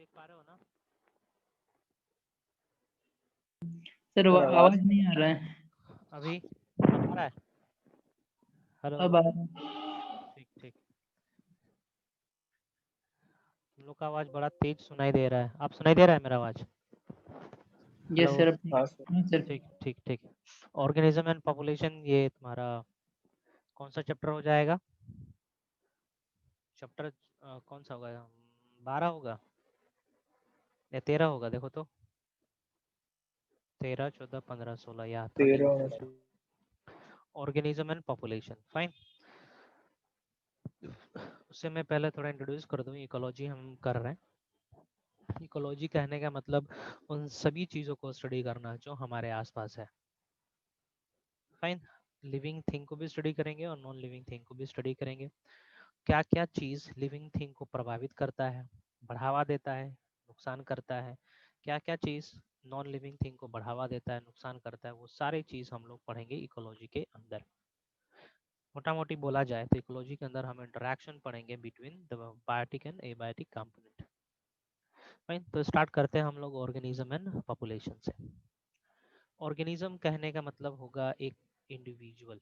देख पा रहे हो ना? सर सर आवाज आवाज नहीं आ रहा है। अभी अब आ रहा है? हेलो। अब आ रहा है। ठीक ठीक। तुम लोग का आवाज बड़ा तेज सुनाई दे रहा है। आप सुनाई दे रहा है मेरा आवाज? Yes hello. सर। हाँ सर। हाँ सर। ठीक ठीक ठीक। ऑर्गेनिज्म एंड पॉपुलेशन, ये तुम्हारा कौन सा चैप्टर हो जाएगा? चैप्टर कौन सा होगा? 12 होगा या 13 होगा? देखो तो 13, 14, 15, 16 या 13 13 होगा होना शायद। चाहिए। Organism and population, fine. उससे मैं पहले थोड़ा इंट्रोड्यूस कर दूं। इकोलॉजी हम कर रहे हैं। इकोलॉजी कहने का मतलब उन सभी चीज़ों को स्टडी करना जो हमारे आसपास है, फाइन। लिविंग थिंग को भी स्टडी करेंगे और नॉन लिविंग थिंग को भी स्टडी करेंगे। क्या क्या चीज़ लिविंग थिंग को प्रभावित करता है, बढ़ावा देता है, नुकसान करता है, क्या क्या चीज़ नॉन लिविंग थिंग को बढ़ावा देता है, नुकसान करता है, वो सारी चीज़ हम लोग पढ़ेंगे इकोलॉजी के अंदर। मोटा मोटी बोला जाए तो इकोलॉजी के अंदर हम इंटरेक्शन पढ़ेंगे between the biotic and abiotic component. Fine, तो स्टार्ट करते हैं हम लोग ऑर्गेनिज्म एंड पॉपुलेशन से। ऑर्गेनिज्म कहने का मतलब होगा एक इंडिविजुअल,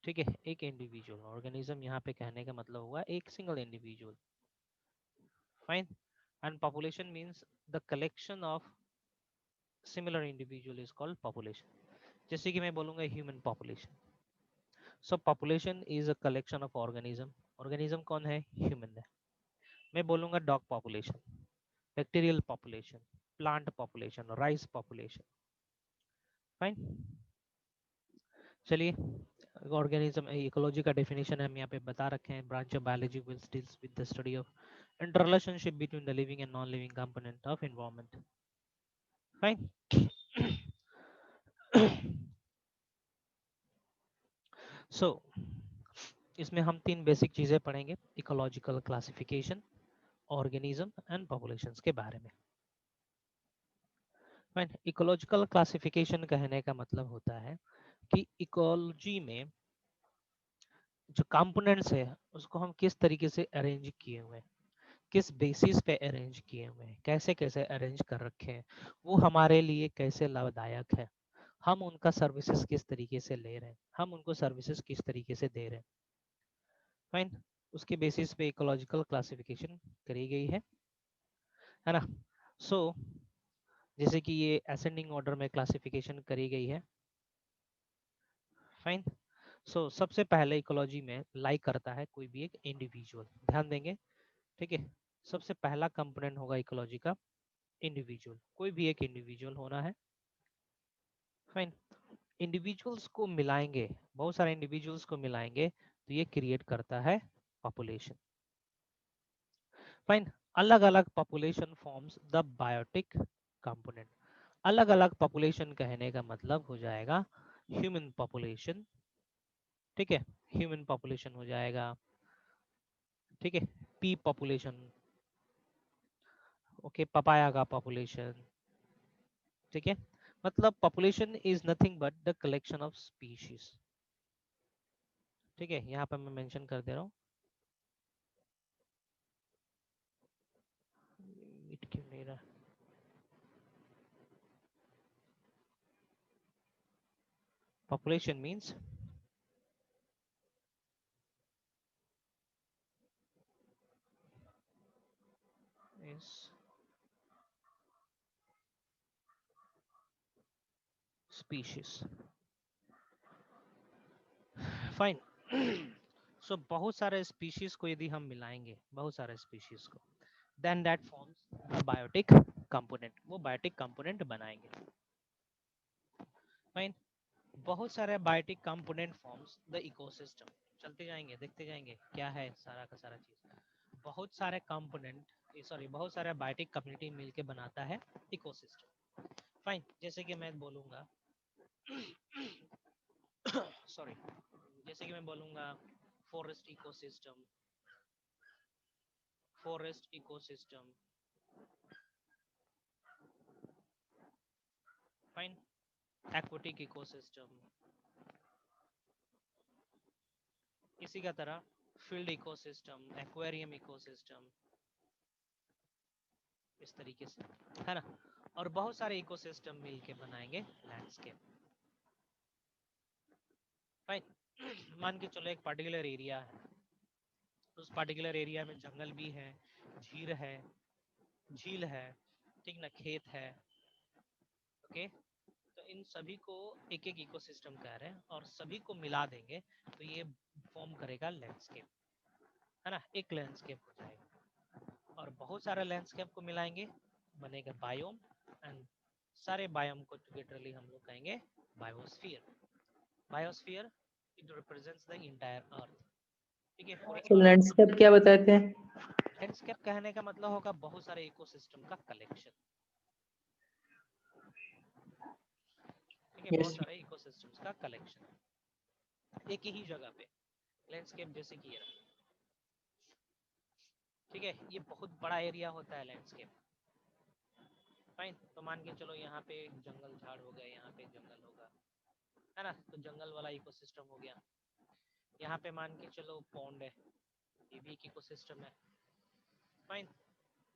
ठीक है, एक इंडिविजुअल। ऑर्गेनिज्म यहाँ पे कहने का मतलब हुआ एक single individual, fine. And population means the collection of similar individual is called population. जैसे कि मैं बोलूँगा human population, so population is a collection of organism. Organism कौन है? ह्यूमन है। मैं बोलूँगा dog population, bacterial population, plant population, rice population, fine. चलिए, ऑर्गेनिज्म इकोलॉजी का डेफिनेशन हम यहाँ पे बता रखे हैं। Branch of biology which deals with the study of interrelationship between the living and non living component of environment, fine. So इसमें हम तीन बेसिक चीज़ें पढ़ेंगे: ecological classification, organism and populations के बारे में, फाइन। इकोलॉजिकल क्लासिफिकेशन कहने का मतलब होता है कि इकोलॉजी में जो कंपोनेंट्स है उसको हम किस तरीके से अरेंज किए हुए हैं, किस बेसिस पे अरेंज किए हुए हैं, कैसे कैसे अरेंज कर रखे हैं, वो हमारे लिए कैसे लाभदायक है, हम उनका सर्विसेज किस तरीके से ले रहे हैं, हम उनको सर्विसेज किस तरीके से दे रहे हैं, फाइन। उसके बेसिस पे इकोलॉजिकल क्लासिफिकेशन करी गई है ना? सो जैसे कि ये असेंडिंग ऑर्डर में क्लासिफिकेशन करी गई है, फाइन। सो सबसे पहले इकोलॉजी में लाइक करता है कोई भी एक इंडिविजुअल, ध्यान देंगे, ठीक है। सबसे पहला कंपोनेंट होगा इकोलॉजी का इंडिविजुअल, कोई भी एक इंडिविजुअल होना है, फाइन। इंडिविजुअल्स को मिलाएंगे, बहुत सारे इंडिविजुअल्स को मिलाएंगे तो ये क्रिएट करता है पॉपुलेशन, फाइन। अलग अलग population forms the biotic component. अलग अलग पॉपुलेशन कहने का मतलब हो जाएगा ह्यूमन पॉपुलेशन, ठीक है, ह्यूमन पॉपुलेशन हो जाएगा, ठीक है। पी पॉपुलेशन, ओके, पपाया का पॉपुलेशन, ठीक है। मतलब population is nothing but the collection of species, ठीक है। यहाँ पे मैं मेंशन कर दे रहा हूँ, मिट क्यों नहीं रहा? Population means is species, fine. So बहुत सारे स्पीशीज को यदि हम मिलाएंगे, बहुत सारे स्पीशीज को, then that forms biotic component, वो बायोटिक कंपोनेंट बनाएंगे, फाइन। बहुत सारे biotic component forms the ecosystem. चलते जाएंगे, देखते जाएंगे क्या है सारा का सारा चीज। बहुत सारे कंपोनेंट, सॉरी, बहुत सारे बायोटिक कम्युनिटी मिलके बनाता है इकोसिस्टम, फाइन। जैसे कि मैं बोलूंगा सॉरी, जैसे कि मैं बोलूंगा forest ecosystem, forest ecosystem, fine. Aquatic ecosystem, इसी का तरह फील्ड इकोसिस्टम, एक्वेरियम इकोसिस्टम, इस तरीके से, है ना। और बहुत सारे इकोसिस्टम मिलके बनाएंगे लैंडस्केप। फाइन। मान के चलो एक पर्टिकुलर एरिया है, उस पर्टिकुलर एरिया में जंगल भी है, झील है, ठीक ना, खेत है, ओके। तो इन सभी को एक एक इकोसिस्टम कह रहे हैं और सभी को मिला देंगे तो ये फॉर्म करेगा लैंडस्केप, है ना, एक लैंडस्केप हो जाएगा। और बहुत सारे लैंडस्केप को मिलाएंगे, बनेगा बायोम, एंड सारे बायोम को टुगेदरली हम लोग कहेंगे biosphere. Biosphere it represents the entire earth, ठीक है, पूरे तो अर्थ। लैंडस्केप क्या बताते हैं? लैंडस्केप कहने का मतलब होगा बहुत सारे इकोसिस्टम का कलेक्शन, ठीक है, बहुत यस। सारे इकोसिस्टम्स का कलेक्शन एक ही जगह पे, लैंडस्केप जैसे कि ये रहा, ठीक है। ये बहुत बड़ा एरिया होता है लैंडस्केप। फाइन। तो मान के चलो यहाँ पे जंगल झाड़ हो गया, यहाँ पे जंगल होगा, है ना, तो जंगल वाला इकोसिस्टम हो गया। यहाँ पे मान के चलो पॉन्ड है, ये भी एक इकोसिस्टम है। फाइन।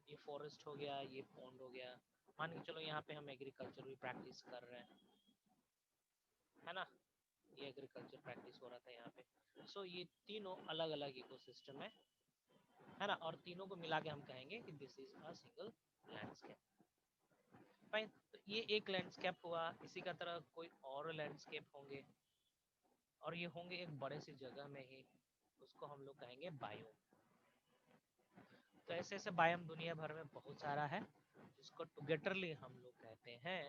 ये फॉरेस्ट हो गया, ये पॉन्ड हो गया। मान के चलो यहाँ पे हम एग्रीकल्चर भी प्रैक्टिस कर रहे हैं, है ना, ये एग्रीकल्चर प्रैक्टिस हो रहा था यहाँ पे। सो ये तीनों अलग अलग इकोसिस्टम है ना, और तीनों को मिला के हम कहेंगे कि this is a single landscape. Fine. तो ये एक लैंडस्केप हुआ, इसी का तरह कोई और लैंडस्केप होंगे, और ये होंगे एक बड़े सी जगह में ही, उसको हम लोग कहेंगे बायोम। तो ऐसे ऐसे बायोम दुनिया भर में बहुत सारा है, जिसको टुगेदरली हम लोग कहते हैं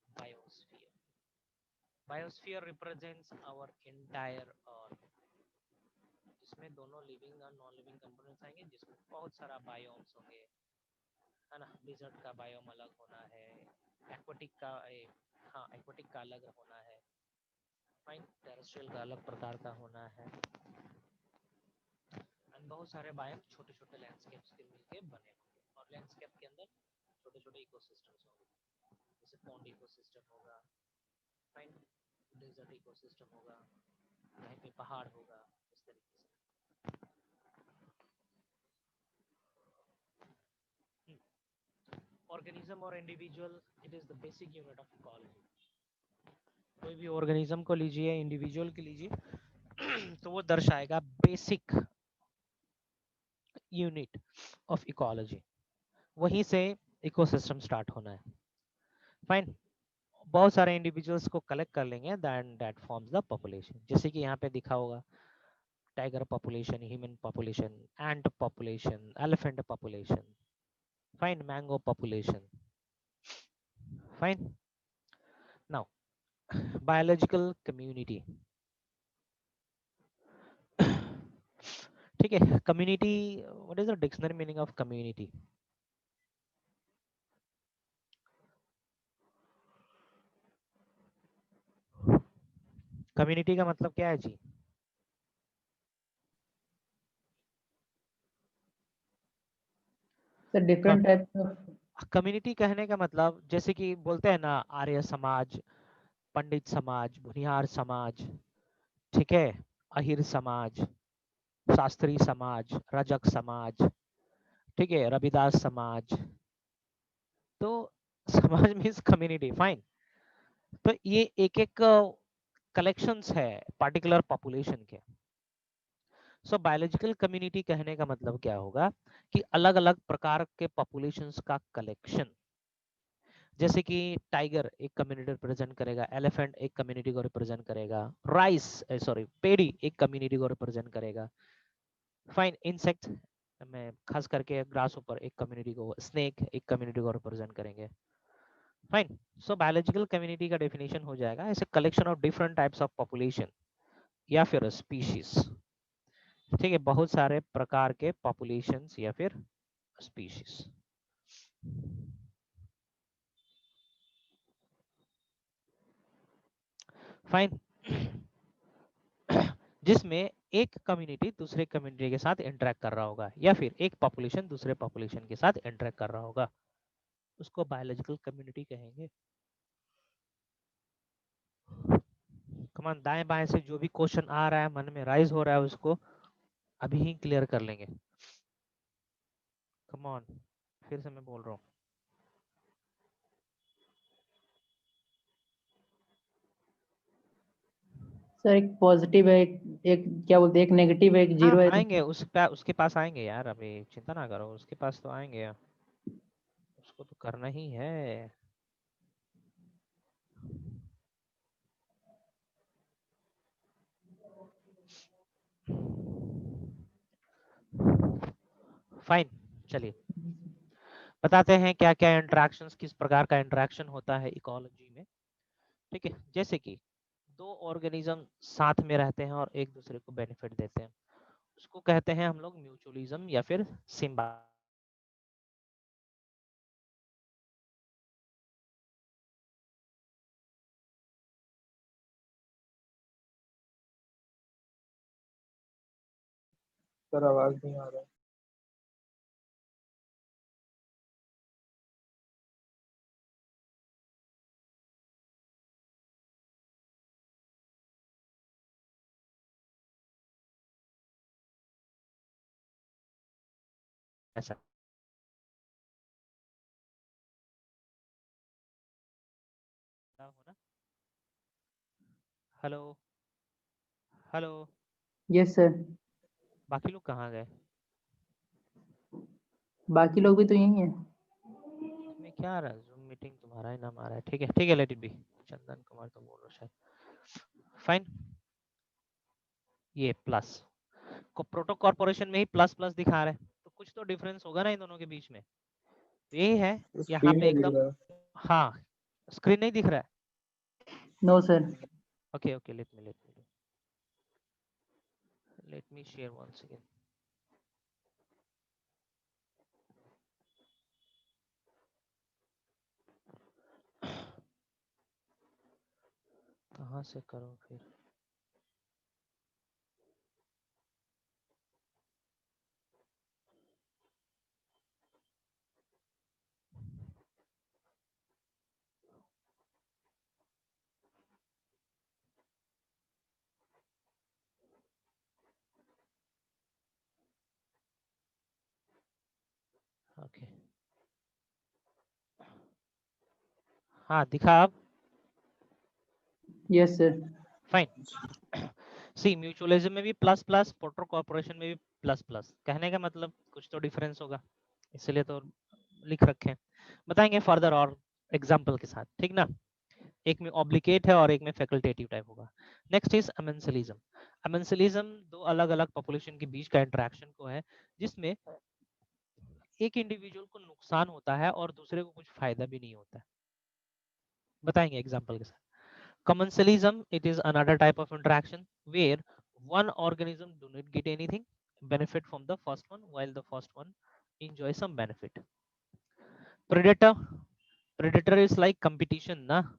biosphere. Biosphere represents our entire earth, जिसमें दोनों लिविंग और नॉन लिविंग कंपोनेंट्स आएंगे, जिसमें बहुत सारा बायोम्स होंगे, है ना। डिजर्ट का बायोम अलग होना है, एक्वाटिक का हाँ एक्वाटिक का अलग होना है, फाइन, टेरेस्ट्रियल का अलग प्रकार का होना है, एंड बहुत सारे बायोम छोटे छोटे लैंडस्केप्स के मिलके बने होंगे। और लैंडस्केप के अंदर छोटे छोटे इकोसिस्टम्स होंगे, जैसे पॉन्ड इकोसिस्टम होगा, फाइन, डेजर्ट इकोसिस्टम होगा, कहीं पे पहाड़ होगा, इस तरीके से। ऑर्गेनिज्म और individual, it is the basic unit of ecology. कोई भी ऑर्गेनिज्म को लीजिए, इंडिविजुअल के लीजिए तो वो दर्शाएगा बेसिक यूनिट ऑफ इकोलॉजी, वहीं से इकोसिस्टम स्टार्ट होना है। फाइन। बहुत सारे इंडिविजुअल्स को कलेक्ट कर लेंगे, then that forms the population. जैसे कि यहाँ पे दिखा होगा, tiger population, human population, ant population, elephant population, fine, mango population. Fine. Now biological community, ठीक है। Community, what is the dictionary meaning of community? Community का मतलब क्या है जी? Sir different types of community कहने का मतलब, जैसे कि बोलते हैं ना, आर्य समाज, पंडित समाज, भुनियार समाज, ठीक है, अहिर समाज, शास्त्री समाज, रजक समाज, ठीक है, रविदास समाज। तो समाज मीन्स कम्युनिटी। फाइन। तो ये एक एक कलेक्शंस है पार्टिकुलर पॉपुलेशन के। सो बायोलॉजिकल कम्युनिटी कहने का मतलब क्या होगा कि अलग अलग प्रकार के पॉपुलेशंस का कलेक्शन। जैसे कि टाइगर एक कम्युनिटी रिप्रेजेंट करेगा, एलिफेंट एक कम्युनिटी को रिप्रेजेंट करेगा, पेड़ी एक कम्युनिटी को रिप्रेजेंट करेगा, फाइन, इंसेक्ट में खास करके ग्रास ऊपर एक कम्युनिटी को, स्नेक एक कम्युनिटी को रिप्रेजेंट करेंगे। फाइन। सो बायोलॉजिकल कम्युनिटी का डेफिनेशन हो जाएगा ऐसे collection of different types of population या फिर स्पीशीज, ठीक है, बहुत सारे प्रकार के पॉपुलेशंस या फिर स्पीशीज। फाइन। जिसमें एक कम्युनिटी दूसरे कम्युनिटी के साथ इंटरेक्ट कर रहा होगा, या फिर एक पॉपुलेशन दूसरे पॉपुलेशन के साथ इंटरेक्ट कर रहा होगा, उसको बायोलॉजिकल कम्युनिटी कहेंगे। कमान दाएं बाएं से जो भी क्वेश्चन आ रहा है, मन में राइज हो रहा है, उसको अभी ही क्लियर कर लेंगे। Come on. फिर से मैं बोल रहा हूँ। सर एक पॉजिटिव है, एक क्या बोलते हैं, एक नेगेटिव है, एक हाँ जीरो है। आएंगे उसके पास आएंगे यार, अभी चिंता ना करो, उसके पास तो आएंगे, उसको तो करना ही है। फाइन, चलिए बताते हैं क्या क्या इंटरेक्शंस, किस प्रकार का इंटरेक्शन होता है इकोलॉजी में। ठीक है, जैसे कि दो ऑर्गेनिज्म साथ में रहते हैं और एक दूसरे को बेनिफिट देते हैं, उसको कहते हैं हम लोग म्यूचुअलिज्म या फिर सिम्बा। सर आवाज नहीं आ रहा। ऐसा होना। Hello hello, yes sir. बाकी लोग कहाँ गए? बाकी लोग भी तो यही हैं। इसमें क्या आ रहा है, जूम मीटिंग तुम्हारा ही नाम आ रहा है। ठीक है let it be. Chandan Kumar तो बोल रहा शायद। फाइन, ये प्लस को प्रोटो कॉर्पोरेशन में ही प्लस प्लस दिखा रहे हैं, तो कुछ तो डिफरेंस होगा ना इन दोनों के बीच में। तो यही है, यहाँ स्क्रीन पे में दिख एकदम, रहा है। हाँ स्क्रीन नहीं दिख रहा है। No sir. Okay okay, let me share once again. कहाँ से करूँ फिर? ओके, हाँ दिखा अब। Yes sir. Fine, see mutualism में भी प्लस प्लस, पोर्टर कॉर्पोरेशन में भी प्लस प्लस, कहने का मतलब कुछ तो डिफरेंस होगा, इसलिए तो लिख रखे हैं। बताएंगे फर्दर और एग्जांपल के साथ, ठीक ना। एक में ऑब्लिगेट है और एक में फैकल्टेटिव टाइप होगा। Next is amensalism. अमेंसलिज्म दो अलग अलग पॉपुलेशन के बीच का इंटरेक्शन को है, जिसमें एक इंडिविजुअल को नुकसान होता है और दूसरे को कुछ फायदा भी नहीं होता है। बताएंगे एग्जांपल के साथ। Commensalism, it is another type of interaction where one organism do not get anything benefit from the first one while the first one enjoy some benefit. Predator, predator is like competition ना,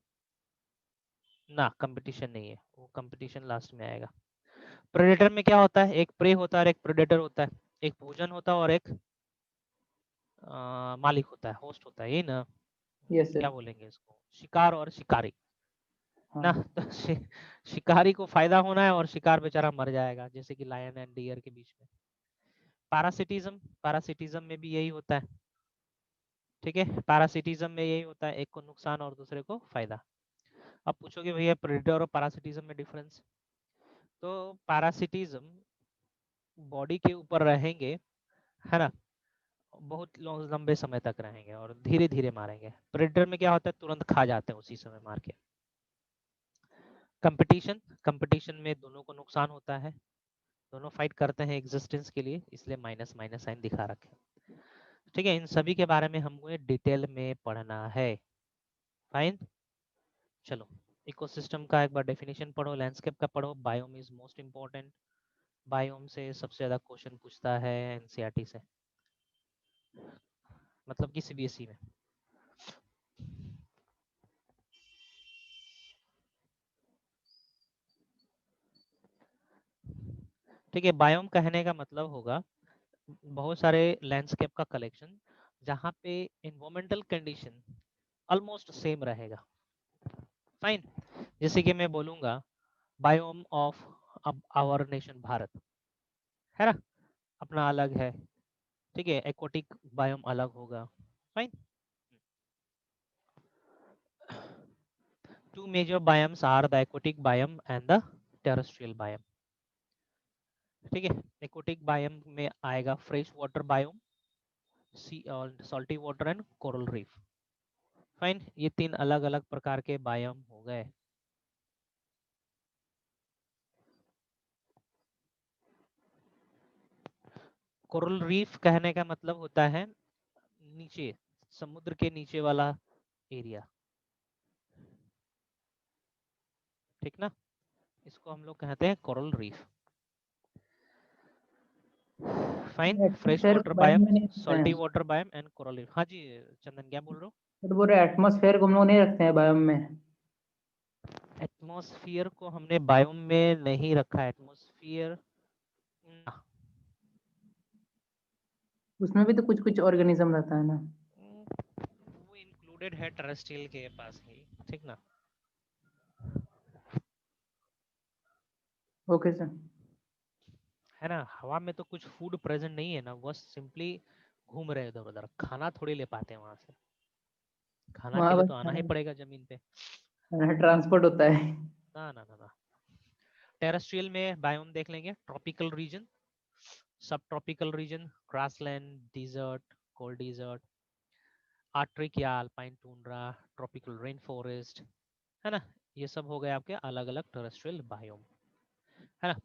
competition नहीं है, वो competition last में आएगा। Predator में क्या होता है, एक प्रे होता है और एक प्रेडेटर होता है, एक भोजन होता है और एक मालिक होता है, होस्ट होता है, ये ना यस क्या सर। बोलेंगे इसको, शिकार और शिकारी ना। हाँ। तो शिकारी को फायदा होना है और शिकार बेचारा मर जाएगा, जैसे कि लायन एंड डियर के बीच में। पैरासिटिज्म, पैरासिटिज्म में भी यही होता है। ठीक है, पैरासिटिज्म में यही होता है, एक को नुकसान और दूसरे को फायदा। अब पूछोगे भैया प्रेडेटर और पैरासिटिज्म में डिफरेंस, तो पैरासिटिज्म बॉडी के ऊपर रहेंगे, है ना, बहुत लंबे समय तक रहेंगे और धीरे धीरे मारेंगे। प्रेडेटर में क्या होता है, तुरंत खा जाते हैं उसी समय मार के। कंपटीशन, कंपटीशन में दोनों को नुकसान होता है, दोनों फाइट करते हैं एग्जिस्टेंस के लिए, इसलिए माइनस माइनस साइन दिखा रखे। ठीक है, इन सभी के बारे में हमको डिटेल में पढ़ना है। फाइन, चलो इकोसिस्टम का एक बार डेफिनेशन पढ़ो, लैंडस्केप का पढ़ो, biome is most important. Biome से सबसे ज्यादा क्वेश्चन पूछता है एनसीईआरटी से, मतलब कि सीबीएसई में। ठीक है, बायोम कहने का मतलब होगा बहुत सारे लैंडस्केप का कलेक्शन, जहाँ पे इन्वायरमेंटल कंडीशन ऑलमोस्ट सेम रहेगा। फाइन, जैसे कि मैं बोलूंगा biome of our nation Bharat, है ना, अपना अलग है, ठीक है, एक्वाटिक बायोम अलग होगा। Fine. Two major biomes are the aquatic biome and the terrestrial biome. ठीक है, aquatic biome में आएगा फ्रेश वाटर बायोम, सी और salty water and coral reef. Fine, ये तीन अलग अलग प्रकार के बायोम हो गए। कोरल रीफ कहने का मतलब होता है नीचे, समुद्र के नीचे वाला एरिया, ठीक ना, इसको हम लोग कहते हैं coral reef. Fine, fresh atmosphere water को बायोम बायोम, में नहीं रखते सॉल्टी हैं। Water biome and coral reef. हाँ जी चंदन, क्या बोल रहे हो? तो बोल रहे एटमॉस्फेयर को हम लोग नहीं रखते हैं बायोम में। एटमॉस्फेयर को हमने बायोम में नहीं रखा। एटमॉस्फेयर उसमें भी तो कुछ कुछ ऑर्गेनिज्म रहता है ना। वो इंक्लूडेड है टेरेस्ट्रियल के पास ही, ठीक ना। Okay sir. है ना, हवा में तो कुछ फूड प्रेजेंट नहीं है ना, बस सिंपली घूम रहे इधर उधर, खाना थोड़ी ले पाते हैं वहां से, खाना के वहाँ लिए बस तो आना ही पड़ेगा जमीन पे। ट्रांसपोर्ट होता है। ना ना ना ना। टेरेस्ट्रियल में बायोम देख लेंगे, tropical region, sub tropical region, grassland, desert, cold desert, arctic या alpine tundra, tropical rain forest, है ना, ये सब हो गए आपके अलग अलग टेरेस्ट्रियल बायोम, है ना।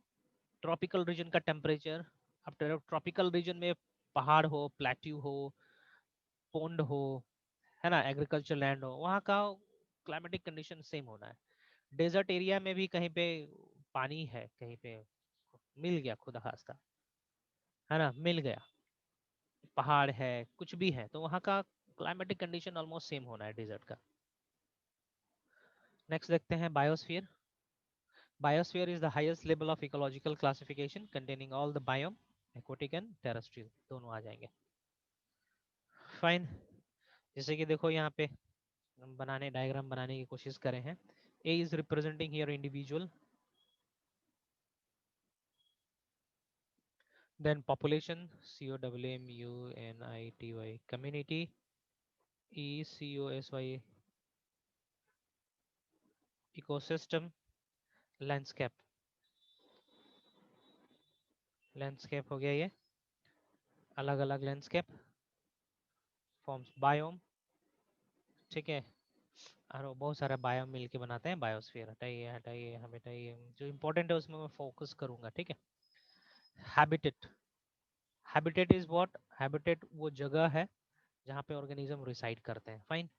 ट्रॉपिकल रीजन का टेम्परेचर, अब ट्रॉपिकल रीजन में पहाड़ हो, प्लेट्यू हो, पोंड हो, है ना, एग्रीकल्चर लैंड हो, वहाँ का क्लाइमेटिक कंडीशन सेम होना है। डेजर्ट एरिया में भी कहीं पे पानी है, कहीं पे मिल गया खुदा खास्ता, है ना, मिल गया, पहाड़ है, कुछ भी है, तो वहाँ का क्लाइमेटिक कंडीशन ऑलमोस्ट सेम होना है डेजर्ट का। नेक्स्ट देखते हैं biosphere. Biosphere is the highest level of ecological classification containing all the biome, aquatic and terrestrial, दोनों आ जाएंगे। फाइन, जैसे कि देखो यहाँ पे हम बनाने डायग्राम बनाने की कोशिश करें हैं। A is representing here individual, then population COWMUNITY, community ECOSY, ecosystem, landscape, landscape हो गया ये, अलग अलग landscape forms biome, ठीक है, और बहुत सारा बायोम मिल के बनाते हैं बायोस्फीयर। हटाइए हटाइए, हम हटाइए, जो इंपॉर्टेंट है उसमें मैं फोकस करूंगा, ठीक है। Habitat, habitat is what, habitat वो जगह है जहाँ पे ऑर्गेनिज्म रिसाइड करते हैं। फाइन,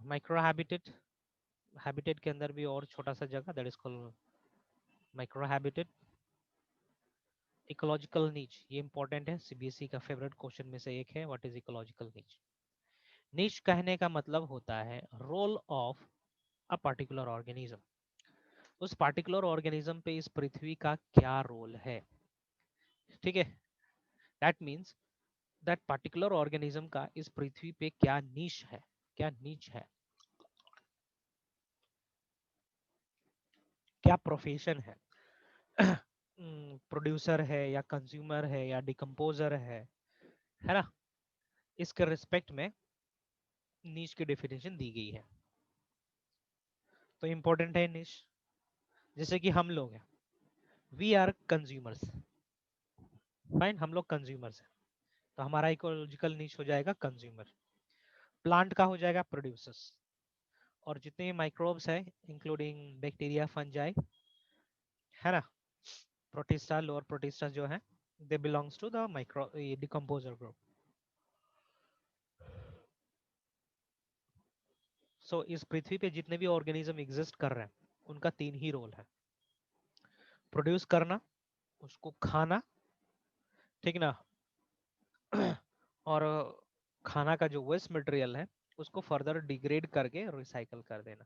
माइक्रो हैबिटेट, हैबिटेट के अंदर भी और छोटा सा जगह, that is called micro habitat. Ecological नीच, ये इंपॉर्टेंट है, सीबीएसई का फेवरेट क्वेश्चन में से एक है, व्हाट इज इकोलॉजिकल नीच। नीच कहने का मतलब होता है role of a particular organism, उस पार्टिकुलर ऑर्गेनिज्म पे इस पृथ्वी का क्या रोल है, ठीक है। That means that particular organism का इस पृथ्वी पे क्या नीश है, क्या नीच है, क्या प्रोफेशन है, प्रोड्यूसर है या कंज्यूमर है या डिकम्पोजर है ना, इसके रिस्पेक्ट में नीश की डेफिनेशन दी गई है। तो इंपॉर्टेंट है नीश, जैसे कि हम लोग हैं, वी आर कंज्यूमर्स, फाइन, हम लोग कंज्यूमर्स हैं, तो हमारा इकोलॉजिकल नीश हो जाएगा कंज्यूमर। प्लांट का हो जाएगा प्रोड्यूसर्स, और जितने माइक्रोब्स है इंक्लूडिंग बैक्टीरिया, फंजाई, है ना, प्रोटिस्टा, लोअर प्रोटिस्टा जो है, they belongs to the micro decomposer group. So इस पृथ्वी पे जितने भी ऑर्गेनिज्म एग्जिस्ट कर रहे हैं उनका तीन ही रोल है, प्रोड्यूस करना, उसको खाना, ठीक ना, और खाना का जो वेस्ट मटेरियल है उसको फर्दर डिग्रेड करके रिसाइकल कर देना।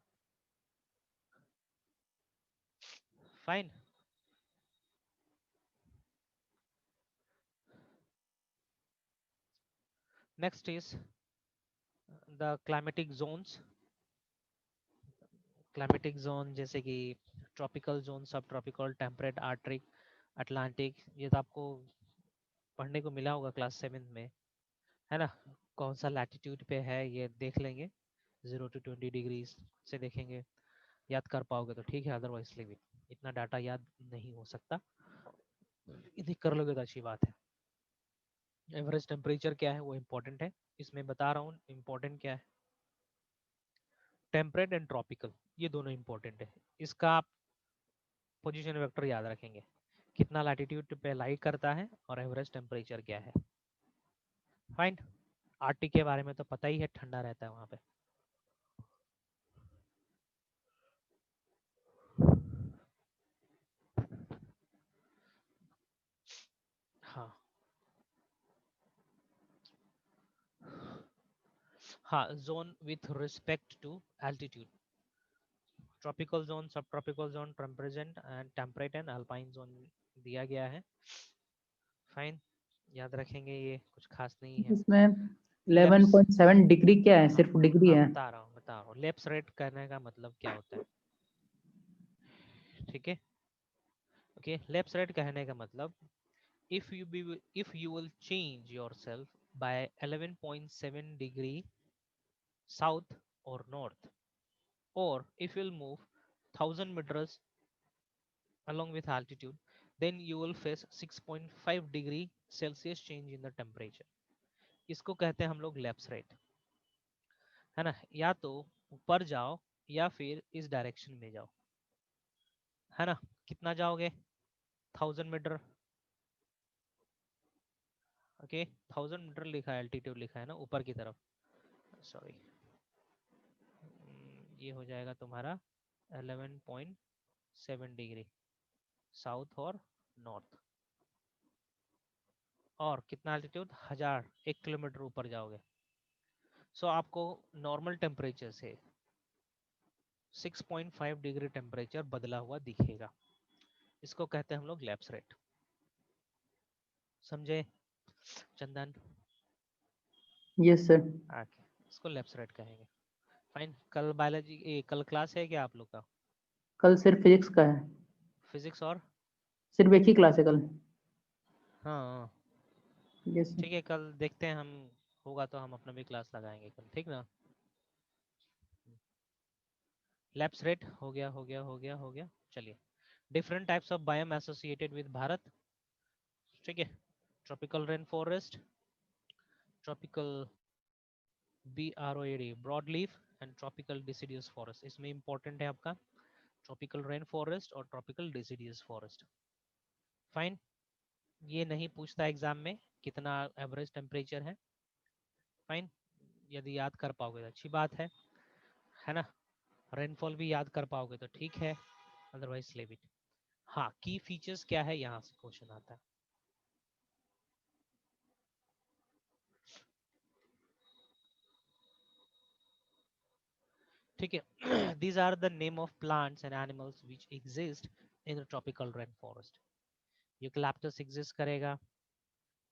Fine, next is the climatic zones. Climatic zone जैसे कि tropical zone, sub tropical, temperate, Arctic, Atlantic, ये तो आपको पढ़ने को मिला होगा क्लास 7 में, है ना, कौन सा लैटिट्यूड पे है ये देख लेंगे, 0 to 20 डिग्रीज से देखेंगे, याद कर पाओगे तो ठीक है, अदरवाइज लिव इट, इतना डाटा याद नहीं हो सकता, यदि कर लोगे तो अच्छी बात है। एवरेज टेम्परेचर क्या है वो इम्पोर्टेंट है, इसमें बता रहा हूँ इम्पोर्टेंट क्या है। टेम्परेट एंड ट्रॉपिकल ये दोनों इम्पोर्टेंट है, इसका आप पोजीशन वेक्टर याद रखेंगे, कितना लैटिट्यूड पे लाई करता है और एवरेज टेम्परेचर क्या है। फाइन, आर्टिक के बारे में तो पता ही है, ठंडा रहता है वहां पे। हाँ हाँ, zone with respect to altitude, tropical zone, sub tropical zone, temperate and temperate and alpine zone दिया गया है। फाइन, याद रखेंगे, ये कुछ खास नहीं है। इसमें लेप्स, 11.7 डिग्री क्या है, सिर्फ डिग्री हाँ है। बता रहा हूँ, लेप्स रेट करने का मतलब क्या होता है, ठीक है। ओके, लेप्स रेट कहने का मतलब if you will change yourself by 11.7 degree south or north, or if you'll move 1000 meters along with altitude, then you will face 6.5 degree Celsius change in the temperature. इसको कहते हैं हम लोग lapse rate, है ना, या तो ऊपर जाओ या फिर इस डायरेक्शन में जाओ, है ना, कितना जाओगे, 1000 मीटर, ओके, 1000 मीटर लिखा है, एल्टीट्यूड लिखा है ना ऊपर की तरफ, सॉरी, ये हो जाएगा तुम्हारा 11.7 डिग्री साउथ और नॉर्थ, और कितना एल्टीट्यूड, 1000, 1 किलोमीटर ऊपर जाओगे। सो आपको नॉर्मल टेम्परेचर से 6.5 डिग्री टेम्परेचर बदला हुआ दिखेगा, इसको कहते हैं हम लोग लैप्स रेट। समझे चंदन? Yes sir. ओके, इसको लैप्स रेट कहेंगे। फाइन, कल बायोलॉजी, कल क्लास है क्या आप लोग का? कल सिर्फ फिजिक्स का है, फिजिक्स और, सिर्फ एक ही क्लास है कल। हाँ यस सर। ठीक है, कल देखते हैं हम, होगा तो हम अपना भी क्लास लगाएंगे कल, ठीक ना। लैप्स रेट हो गया हो गया हो गया हो गया। चलिए, different types of biome associated with Bharat, ठीक है, tropical rain forest, tropical BROAD broad leaf and tropical deciduous forest, इसमें इंपॉर्टेंट है आपका ट्रॉपिकल रेन फॉरेस्ट और ट्रॉपिकल डिसिडियस फॉरेस्ट। फाइन, ये नहीं पूछता एग्जाम में कितना एवरेज टेम्परेचर है। फाइन, यदि याद कर पाओगे तो अच्छी बात है ना, रेनफॉल भी याद कर पाओगे तो ठीक है, अदरवाइज लेव इट। हाँ, की फीचर्स क्या है, यहाँ से क्वेश्चन आता है। ठीक है, these are the name of plants and animals which exist in the tropical rainforest. Eucalyptus exist करेगा,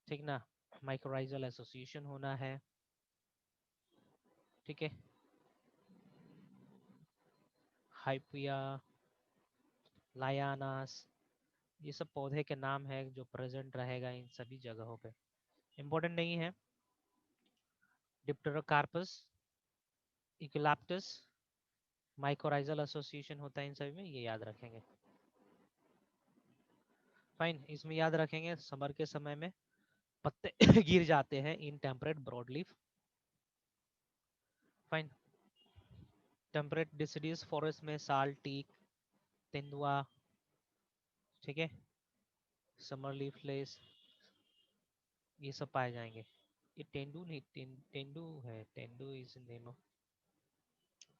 ठीक ना, माइक्रोराइजल एसोसिएशन होना है, ठीक है, हाइपिया, लायानास, ये सब पौधे के नाम है जो प्रेजेंट रहेगा इन सभी जगहों पे, इंपॉर्टेंट नहीं है। डिप्टेरोकार्पस, यूकैलिप्टस, माइक्रोराइजल एसोसिएशन होता है इन सभी में, ये याद रखेंगे। फाइन, इसमें याद रखेंगे समर के समय में पत्ते गिर जाते हैं in temperate broadleaf. Fine, temperate deciduous forest में साल, टीक, तेंदुआ, ठीक है, समर लीफलेस, ये सब पाए जाएंगे। ये तेंदू नहीं, तेंदू है, tendu is name of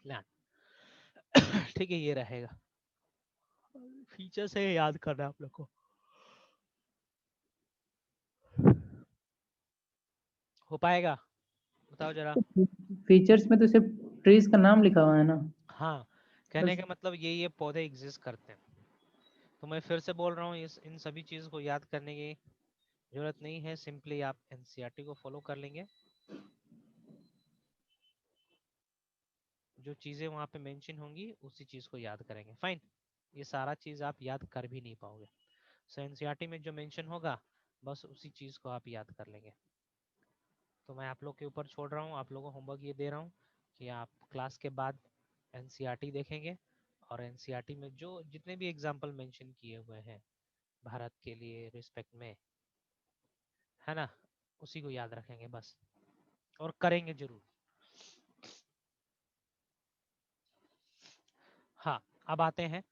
plant, ठीक है, ये रहेगा, फीचर से याद करना है आप लोग को। हो पाएगा, बताओ जरा। फीचर्स में तो सिर्फ ट्रीज का नाम लिखा हुआ है ना। हाँ, कहने बस का मतलब ये पौधे एग्जिस्ट करते हैं, तो मैं फिर से बोल रहा हूँ, इस इन सभी चीज को याद करने की जरूरत नहीं है, सिंपली आप एनसीईआरटी को फॉलो कर लेंगे, जो चीजें वहां पे मेंशन होंगी उसी चीज को याद करेंगे। फाइन, ये सारा चीज आप याद कर भी नहीं पाओगे, सो एनसीईआरटी में जो मेंशन होगा बस उसी चीज़ को आप याद कर लेंगे। तो मैं आप लोग के ऊपर छोड़ रहा हूँ, आप लोगों को होमवर्क ये दे रहा हूँ कि आप क्लास के बाद एनसीईआरटी देखेंगे और एनसीईआरटी में जो जितने भी एग्जाम्पल मेंशन किए हुए हैं भारत के लिए रिस्पेक्ट में, है ना, उसी को याद रखेंगे बस, और करेंगे जरूर। हाँ, अब आते हैं,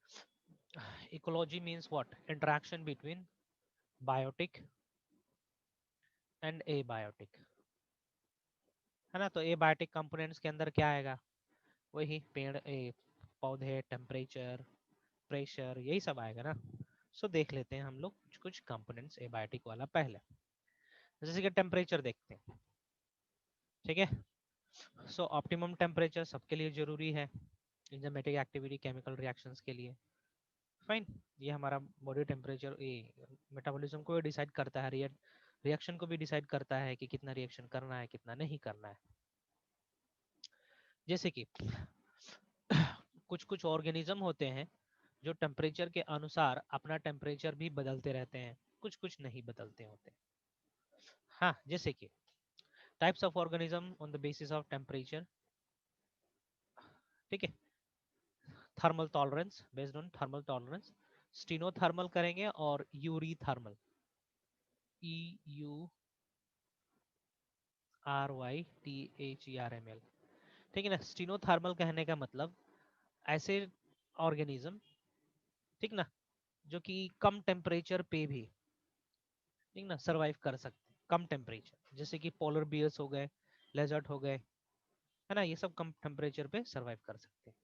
ecology means what? Interaction between biotic and abiotic, है ना। तो एबायोटिक कंपोनेंट्स के अंदर क्या आएगा? वही पेड़, पौधे, टेम्परेचर, प्रेशर, यही सब आएगा ना। सो देख लेते हैं हम लोग कुछ कुछ कंपोनेंट्स एबायोटिक वाला पहले, जैसे कि टेम्परेचर देखते हैं, ठीक है। सो ऑप्टिमम टेम्परेचर सबके लिए जरूरी है एंजाइमेटिक एक्टिविटी, केमिकल रिएक्शंस के लिए। फाइन, ये हमारा बॉडी टेम्परेचर मेटाबॉलिज्म को डिसाइड करता है, रिएक्शन को भी डिसाइड करता है कि कितना रिएक्शन करना है, कितना नहीं करना है। जैसे कि कुछ कुछ ऑर्गेनिज्म होते हैं जो टेम्परेचर के अनुसार अपना टेम्परेचर भी बदलते रहते हैं, कुछ कुछ नहीं बदलते होते। हाँ, जैसे कि types of organism on the basis of temperature, ठीक है। Thermal tolerance, based on thermal tolerance, stenothermal करेंगे और यूरीथर्मल, EURYTHERML, ठीक है ना। स्टीनोथर्मल कहने का मतलब ऐसे ऑर्गेनिज्म, ठीक ना, जो कि कम टेम्परेचर पे भी, ठीक ना, सरवाइव कर सकते हैं कम टेम्परेचर, जैसे कि पोलर बियर्स हो गए, लेजर्ट हो गए, है ना, ये सब कम टेम्परेचर पे सरवाइव कर सकते हैं,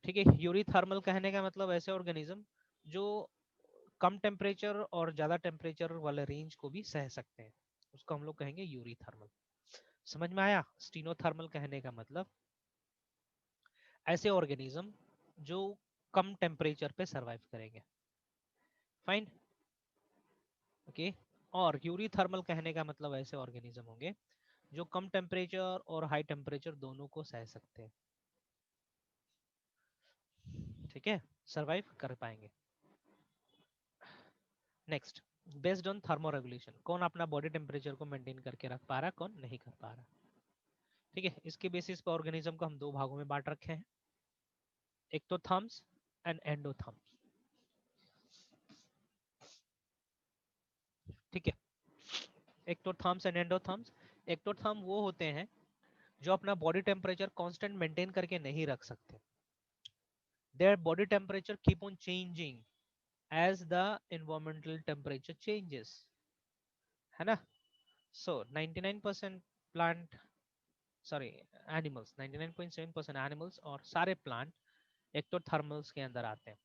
ठीक है। यूरीथर्मल कहने का मतलब ऐसे ऑर्गेनिज्म जो कम टेम्परेचर और ज्यादा टेम्परेचर वाले रेंज को भी सह सकते हैं, उसको हम लोग कहेंगे यूरीथर्मल। समझ में आया? स्टीनोथर्मल कहने का मतलब ऐसे ऑर्गेनिज्म जो कम टेम्परेचर पे सरवाइव करेंगे। Fine, okay. और यूरीथर्मल कहने का मतलब ऐसे ऑर्गेनिज्म होंगे जो कम टेम्परेचर और हाई टेम्परेचर दोनों को सह सकते हैं, ठीक है, सरवाइव कर पाएंगे। Next, based on thermo regulation, कौन अपना बॉडी टेम्परेचर को मेंटेन करके रख पा रहा है, कौन नहीं कर पा रहा, ठीक है। इसके बेसिस पर ऑर्गेनिज्म को हम दो भागों में बांट रखे हैं, एक्टोथर्म्स एंड एंडोथर्म्स, ठीक है। एक्टोथर्म्स एंड एंडोथर्म्स, एक्टोथर्म वो होते हैं जो अपना बॉडी टेम्परेचर कांस्टेंट मेंटेन करके नहीं रख सकते, their body temperature keep on changing as the environmental temperature changes, है ना। So 99% plant, sorry, animals, 99.7% animals और सारे plant एक्टोथर्मल्स के अंदर आते हैं।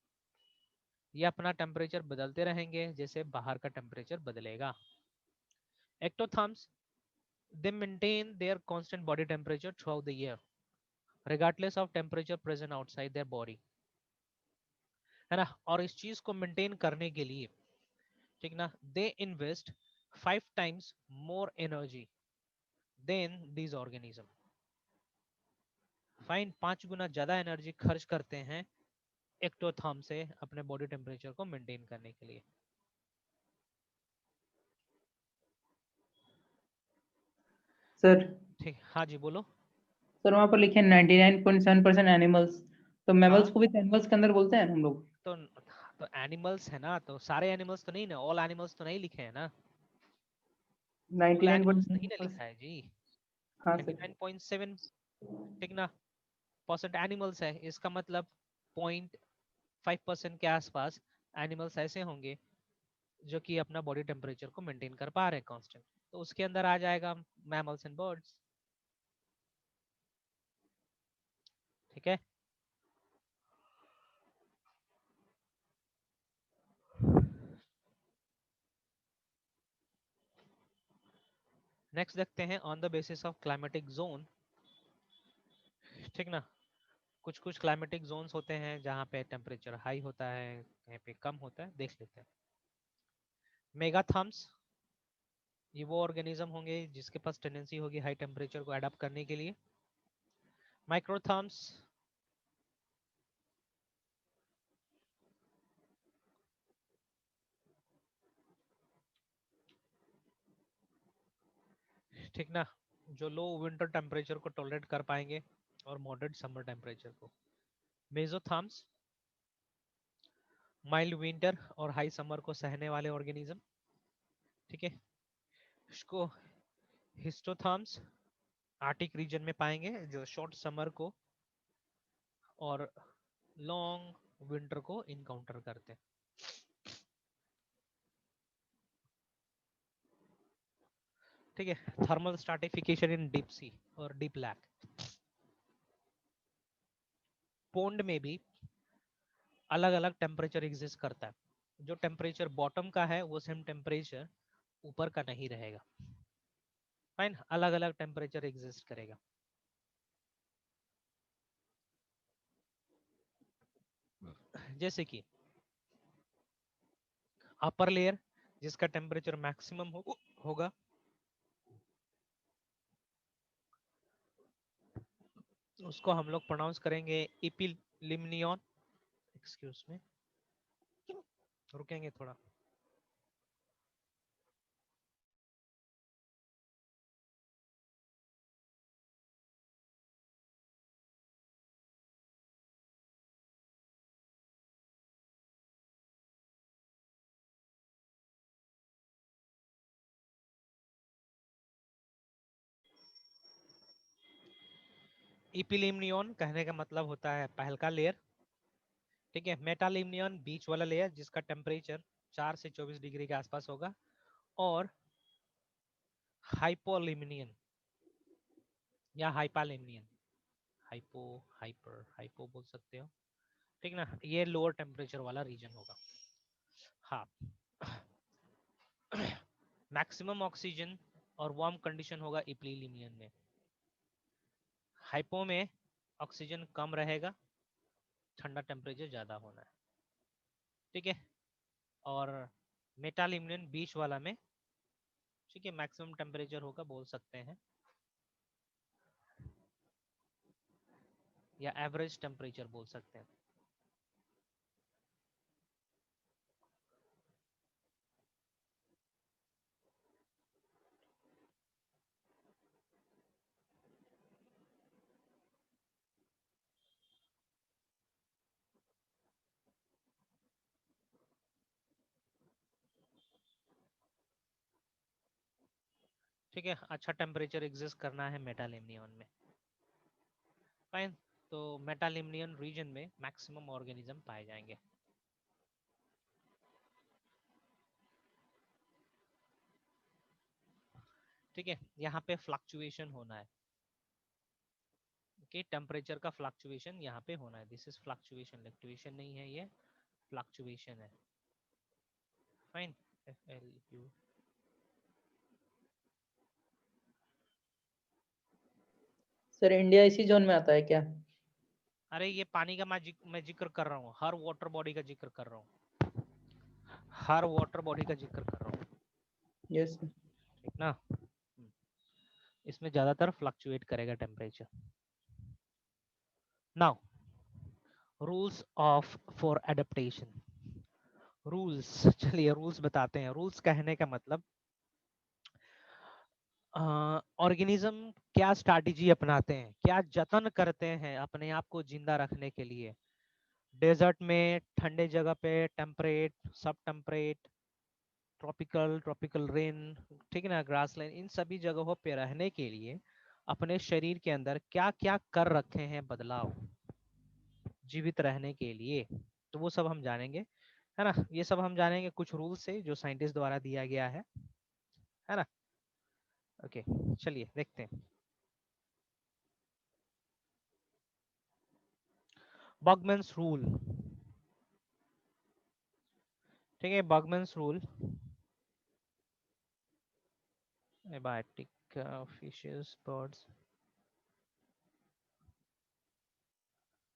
ये अपना टेम्परेचर बदलते रहेंगे जैसे बाहर का टेम्परेचर बदलेगा। एक्टोथर्म्स, they maintain their constant body temperature throughout the year regardless of temperature present outside their body, है ना। और इस चीज को मेंटेन करने के लिए, ठीक ना, they invest 5 times more energy than these organism, fine, 5 गुना ज्यादा एनर्जी खर्च करते हैं एक्टोथर्म से अपने बॉडी टेम्परेचर को मेंटेन करने के लिए। सर ठीक, हाँ जी बोलो। सर वहाँ पर लिखे 99.7% एनिमल्स, तो मैमल्स हाँ, को भी एनिमल्स के अंदर बोलते हैं हम लोग। तो एनिमल्स है ना, तो सारे एनिमल्स तो नहीं ना, ऑल एनिमल्स तो नहीं लिखे हैं ना, ऑल एनिमल्स नहीं ना 99.7%। लिखा है जी। हाँ सर। 99.7, ठीक ना, परसेंट एनिमल्स है, इसका मतलब 0.5% के आसपास एनिमल्स ऐसे होंगे जो कि अपना बॉडी टेम्परेचर को मेंटेन कर पा रहे हैं कांस्टेंट, तो उसके अंदर आ जाएगा मैमल्स एंड बर्ड्स, ठीक है। नेक्स्ट देखते हैं on the basis of climatic zone, ठीक ना। कुछ कुछ क्लाइमेटिक जोन्स होते हैं जहाँ पे टेम्परेचर हाई होता है, कहीं पे कम होता है, देख लेते हैं। मेगाथर्म्स, ये वो ऑर्गेनिज्म होंगे जिसके पास टेंडेंसी होगी हाई टेम्परेचर को अडॉप्ट करने के लिए। माइक्रोथर्म्स, ठीक ना, जो लो विंटर टेम्परेचर को टॉलरेट कर पाएंगे और मॉडरेट समर टेम्परेचर को। मेसोथर्म्स माइल्ड विंटर और हाई समर को सहने वाले ऑर्गेनिज्म। ठीक है, इसको हिस्टोथर्म्स आर्टिक रीजन में पाएंगे, जो शॉर्ट समर को और लॉन्ग विंटर को इनकाउंटर करते हैं। ठीक है, थर्मल स्ट्रैटिफिकेशन इन डीप सी और डीप लैक। पोंड में भी अलग अलग टेम्परेचर एग्जिस्ट करता है। जो टेम्परेचर बॉटम का है वो सेम टेम्परेचर ऊपर का नहीं रहेगा। फाइन, अलग अलग टेम्परेचर एग्जिस्ट करेगा। जैसे कि अपर लेयर जिसका टेम्परेचर मैक्सिमम होगा, उसको हम लोग प्रोनाउंस करेंगे इपिलिमनियन। एक्सक्यूज में, रुकेंगे थोड़ा। इपिलिमनियन कहने का मतलब होता है पहलका लेयर। ठीक है, मेटालिमनियन बीच वाला लेयर जिसका टेम्परेचर 4 से 24 डिग्री के आसपास होगा, और हाइपोलिमनियन या हाइपालिमनियन, हाइपो हाइपर हाइपो बोल सकते हो। ठीक ना, ये लोअर टेम्परेचर वाला रीजन होगा। हाँ, मैक्सिमम ऑक्सीजन और वार्म कंडीशन होगा इपिलिमनियन में। हाइपो में ऑक्सीजन कम रहेगा, ठंडा टेम्परेचर ज्यादा होना है। ठीक है, और मेटालिमनियन बीच वाला में, ठीक है, मैक्सिमम टेम्परेचर होगा बोल सकते हैं, या एवरेज टेम्परेचर बोल सकते हैं। ठीक है, अच्छा टेम्परेचर एग्जिस्ट करना है मेटालिमनियन में। फाइन, तो मेटालिमनियन रीजन में मैक्सिमम ऑर्गेनिज्म पाए जाएंगे। ठीक है, यहाँ पे फ्लक्चुएशन होना है कि टेम्परेचर का फ्लक्चुएशन यहाँ पे होना है। दिस इज फ्लक्चुएशन, फ्लक्चुएशन नहीं है, ये फ्लक्चुएशन है। Fine, FLU। सर इंडिया इसी जोन में आता है क्या? अरे ये पानी का मैं जिक्र कर रहा हूँ, हर वाटर बॉडी का जिक्र कर रहा हूँ, हर वाटर बॉडी का जिक्र कर रहा हूँ। Yes sir. ठीक ना, इसमें ज्यादातर फ्लक्चुएट करेगा temperature. Now rules of for adaptation. Rules, चलिए रूल्स बताते हैं। रूल्स कहने का मतलब ऑर्गेनिज्म क्या स्ट्रैटेजी अपनाते हैं, क्या जतन करते हैं अपने आप को जिंदा रखने के लिए। डेजर्ट में, ठंडे जगह पे, टेम्परेट, सब टेम्परेट, ट्रॉपिकल, ट्रॉपिकल रेन, ठीक है ना, ग्रासलैंड, इन सभी जगहों पे रहने के लिए अपने शरीर के अंदर क्या क्या कर रखे हैं बदलाव जीवित रहने के लिए, तो वो सब हम जानेंगे, है ना। ये सब हम जानेंगे कुछ रूल्स से जो साइंटिस्ट द्वारा दिया गया है ना। ओके, चलिए देखते हैं। Bergmann's rule. ठीक है, Bergmann's rule, abiotic fishes, birds.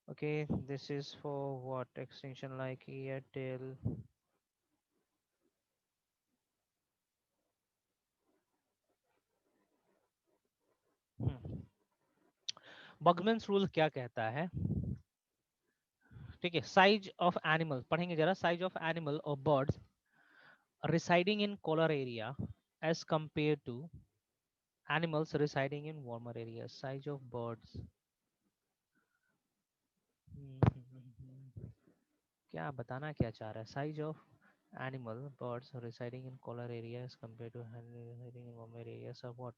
Okay, this is for what extinction like ear, tail. Bergmann's rule क्या कहता है? ठीक है, साइज ऑफ एनिमल पढ़ेंगे जरा। साइज ऑफ एनिमल और birds residing in colder area as compared to Animals residing in warmer areas. Size of birds. क्या बताना क्या चाह रहा है? Size of animal birds residing in colder areas compared to residing in warmer areas of what?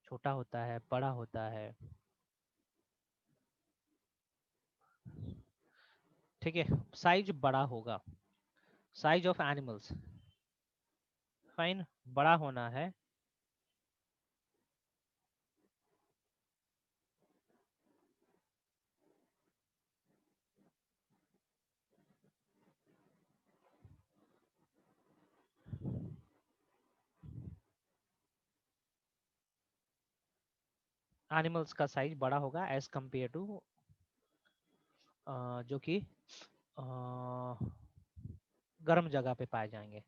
छोटा होता है, बड़ा होता है, ठीक है, साइज बड़ा होगा, साइज ऑफ एनिमल्स, फाइन, बड़ा होना है, एनिमल्स का साइज बड़ा होगा एज कंपेयर टू जो कि गर्म जगह पे पाए जाएंगे।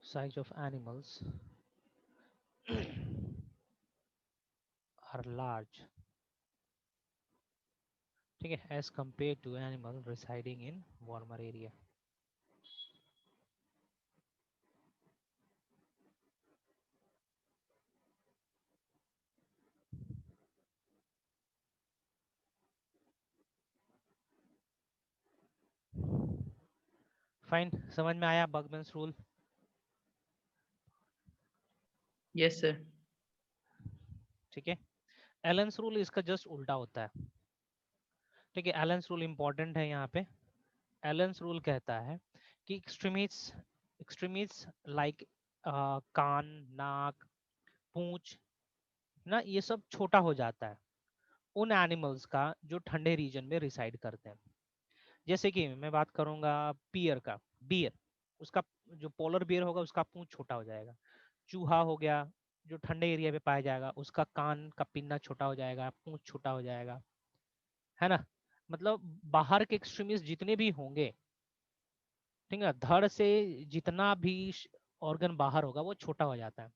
Size of animals are large, ठीक है, as compare to animal residing in warmer area. Fine, समझ में आया बर्गमैन्स रूल? Yes sir. ठीक है, एलेंस रूल इसका जस्ट उल्टा होता है, ठीक है, एलेंस रूल इंपॉर्टेंट है यहाँ पे। एलेंस रूल कहता है कि एक्सट्रीमिट्स लाइक कान, नाक, पूंछ ना, ये सब छोटा हो जाता है उन एनिमल्स का जो ठंडे रीजन में रिसाइड करते हैं। जैसे कि मैं बात करूंगा पियर का, बियर, उसका जो पोलर बियर होगा उसका पूंछ छोटा हो जाएगा। चूहा हो गया जो ठंडे एरिया पे पाया जाएगा, उसका कान का पिन्ना छोटा हो जाएगा, पूंछ छोटा हो जाएगा, है ना। मतलब बाहर के एक्सट्रीमिस्ट जितने भी होंगे, ठीक है, धड़ से जितना भी ऑर्गन बाहर होगा वो छोटा हो जाता है।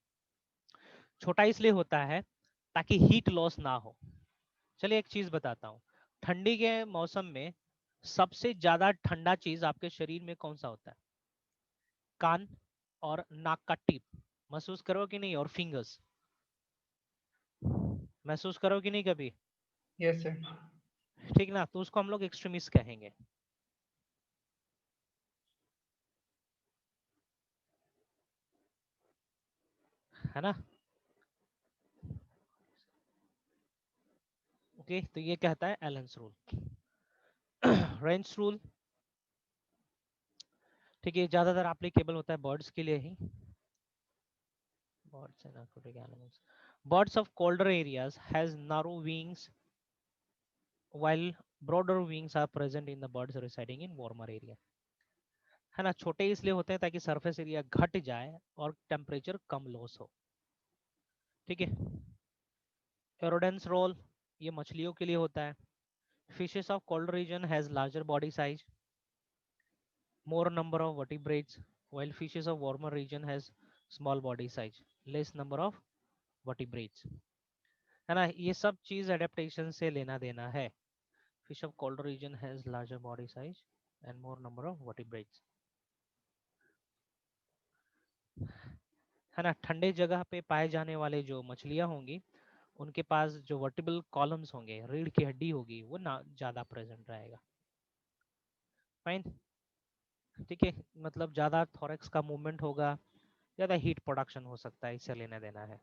छोटा इसलिए होता है ताकि हीट लॉस ना हो। चलिए एक चीज बताता हूँ, ठंडी के मौसम में सबसे ज्यादा ठंडा चीज आपके शरीर में कौन सा होता है? कान और नाक का टिप, महसूस करो कि नहीं, और फिंगर्स, महसूस करो कि नहीं कभी? Yes sir. ठीक ना, तो उसको हम लोग एक्सट्रीमिस्ट कहेंगे, है ना। ओके, तो ये कहता है एलेंस रूल। रेंज रूल, ठीक है, ज्यादातर एप्लीकेबल होता है बर्ड्स के लिए ही। Birds and aquatic animals. Birds of colder areas has narrow wings while broader wings are present in the birds residing in warmer area, है ना। छोटे इसलिए होते हैं ताकि सरफेस एरिया घट जाए और टेम्परेचर कम लॉस हो, ठीक है। एरोडेंस रोल, ये मछलियों के लिए होता है। Fishes of cold region has larger body size, more number of vertebrates, while fishes of warmer region has small body size, less number of vertebrates, है ना। ये सब चीज एडेप्टेशन से लेना देना है। Fish of cold region has larger body size and more number of vertebrates, है ना। ठंडे जगह पे पाए जाने वाले जो मछलियां होंगी उनके पास जो वर्टिबल कॉलम्स होंगे, रीढ़ की हड्डी होगी, वो ना ज्यादा प्रेजेंट रहेगा। फाइन, ठीक है, मतलब ज्यादा थोरेक्स का मूवमेंट होगा, ज्यादा हीट प्रोडक्शन हो सकता है, इससे लेना देना है।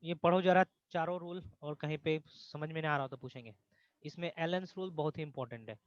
ये पढ़ो जरा चारों रूल, और कहीं पे समझ में नहीं आ रहा हो तो पूछेंगे। इसमें एलेंस रूल बहुत ही इंपॉर्टेंट है।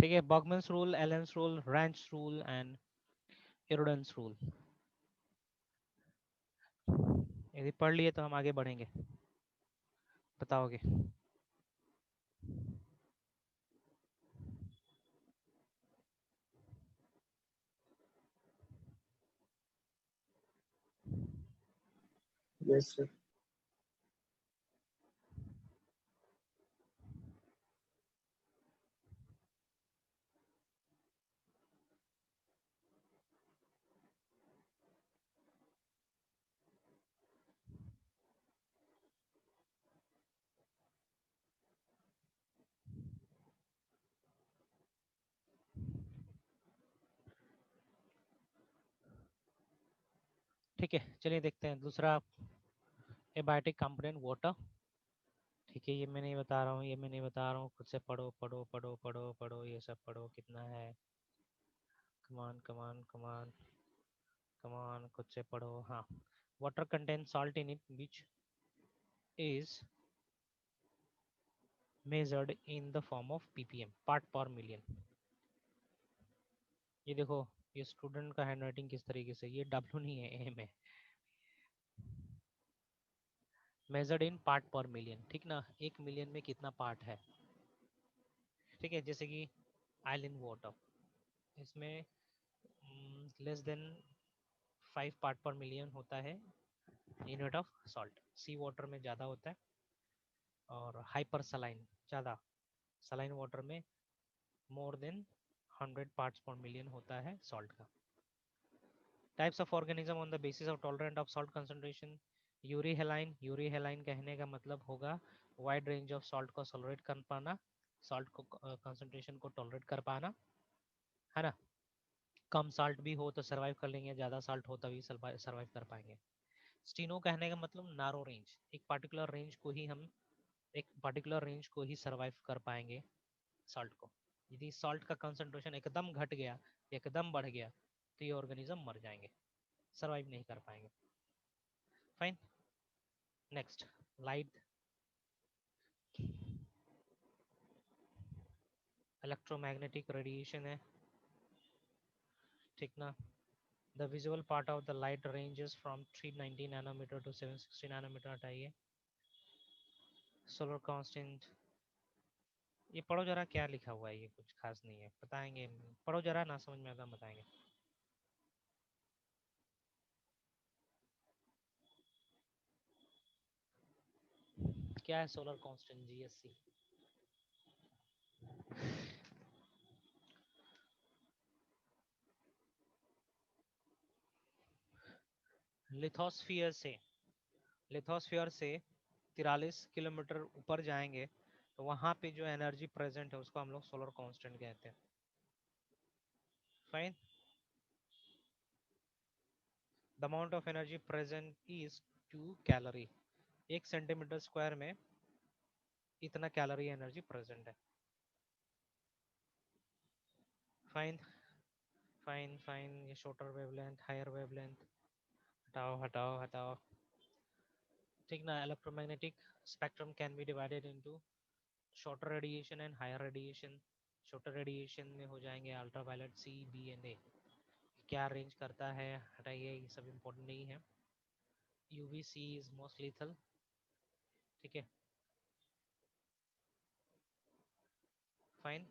ठीक है, Bergmann's rule, Allen's rule, Rensch rule and एरोडेंस रूल। यदि पढ़ लिए तो हम आगे बढ़ेंगे, बताओगे? Yes sir. ठीक है, चलिए देखते हैं दूसरा एबायोटिक कंपोनेंट वाटर। ठीक है, ये मैं नहीं बता रहा हूँ, ये मैं नहीं बता रहा हूँ, खुद से पढ़ो पढ़ो पढ़ो पढ़ो पढ़ो, ये सब पढ़ो कितना है। कमान कमान कमान कमान, खुद से पढ़ो। हाँ, water contain salt in it which is measured in the form of ppm, part per million. ये देखो, ये स्टूडेंट का हैंडराइटिंग किस तरीके से, ये डब्ल्यू नहीं है, एम है। Measured in part per million, ठीक ना, 1 मिलियन में कितना पार्ट है। ठीक है, जैसे कि आइलैंड वाटर, इसमें less than 5 part per million होता है unit of salt. Sea water में ज़्यादा होता है, और हाइपर सलाइन ज़्यादा, सलाइन वाटर में more than 100 parts per million होता है सॉल्ट का। Types of organism on the basis of tolerant of salt concentration. Euryhaline, euryhaline कहने का मतलब होगा वाइड रेंज ऑफ सॉल्ट को टॉलरेट कर पाना, सॉल्ट को कंसंट्रेशन को टॉलरेट कर पाना, है ना। कम साल्ट भी हो तो सर्वाइव कर लेंगे, ज़्यादा साल्ट हो तभी सर्वाइव कर पाएंगे। स्टीनो कहने का मतलब नारो रेंज, एक पर्टिकुलर रेंज को ही हम, एक पर्टिकुलर रेंज को ही सर्वाइव कर पाएंगे सॉल्ट को। यदि सॉल्ट का कंसंट्रेशन एकदम घट गया, एकदम बढ़ गया, तो ये ऑर्गेनिज्म मर जाएंगे, सर्वाइव नहीं कर पाएंगे। Fine, next light, electromagnetic radiation है, ठीक ना। The visual part of the light ranges from 390 nanometre to 760 nanometre. हटाइए। सोलर कांस्टेंट, ये पढ़ो जरा, क्या लिखा हुआ है, ये कुछ खास नहीं है, बताएंगे, पढ़ो जरा, ना समझ में आता बताएंगे। क्या है सोलर कांस्टेंट, जीएससी? लिथोस्फीयर से, लिथोस्फीयर से 43 किलोमीटर ऊपर जाएंगे तो वहां पे जो एनर्जी प्रेजेंट है उसको हम लोग सोलर कांस्टेंट कहते हैं। Fine, the amount of energy present is 2 calorie, 1 centimetre square में इतना कैलोरी एनर्जी प्रेजेंट है। फाइन फाइन फाइन, ये शॉर्टर वेवलेंथ, हायर वेवलेंथ, हटाओ हटाओ हटाओ, ठीक ना। Electromagnetic spectrum can be divided into shorter radiation and higher radiation. Shorter radiation में हो जाएंगे ultraviolet, C, B and A. क्या रेंज करता है, हटाइए, ये सब इम्पोर्टेंट नहीं है। यूवीसी इज मोस्ट लीथल, ठीक है। फाइन,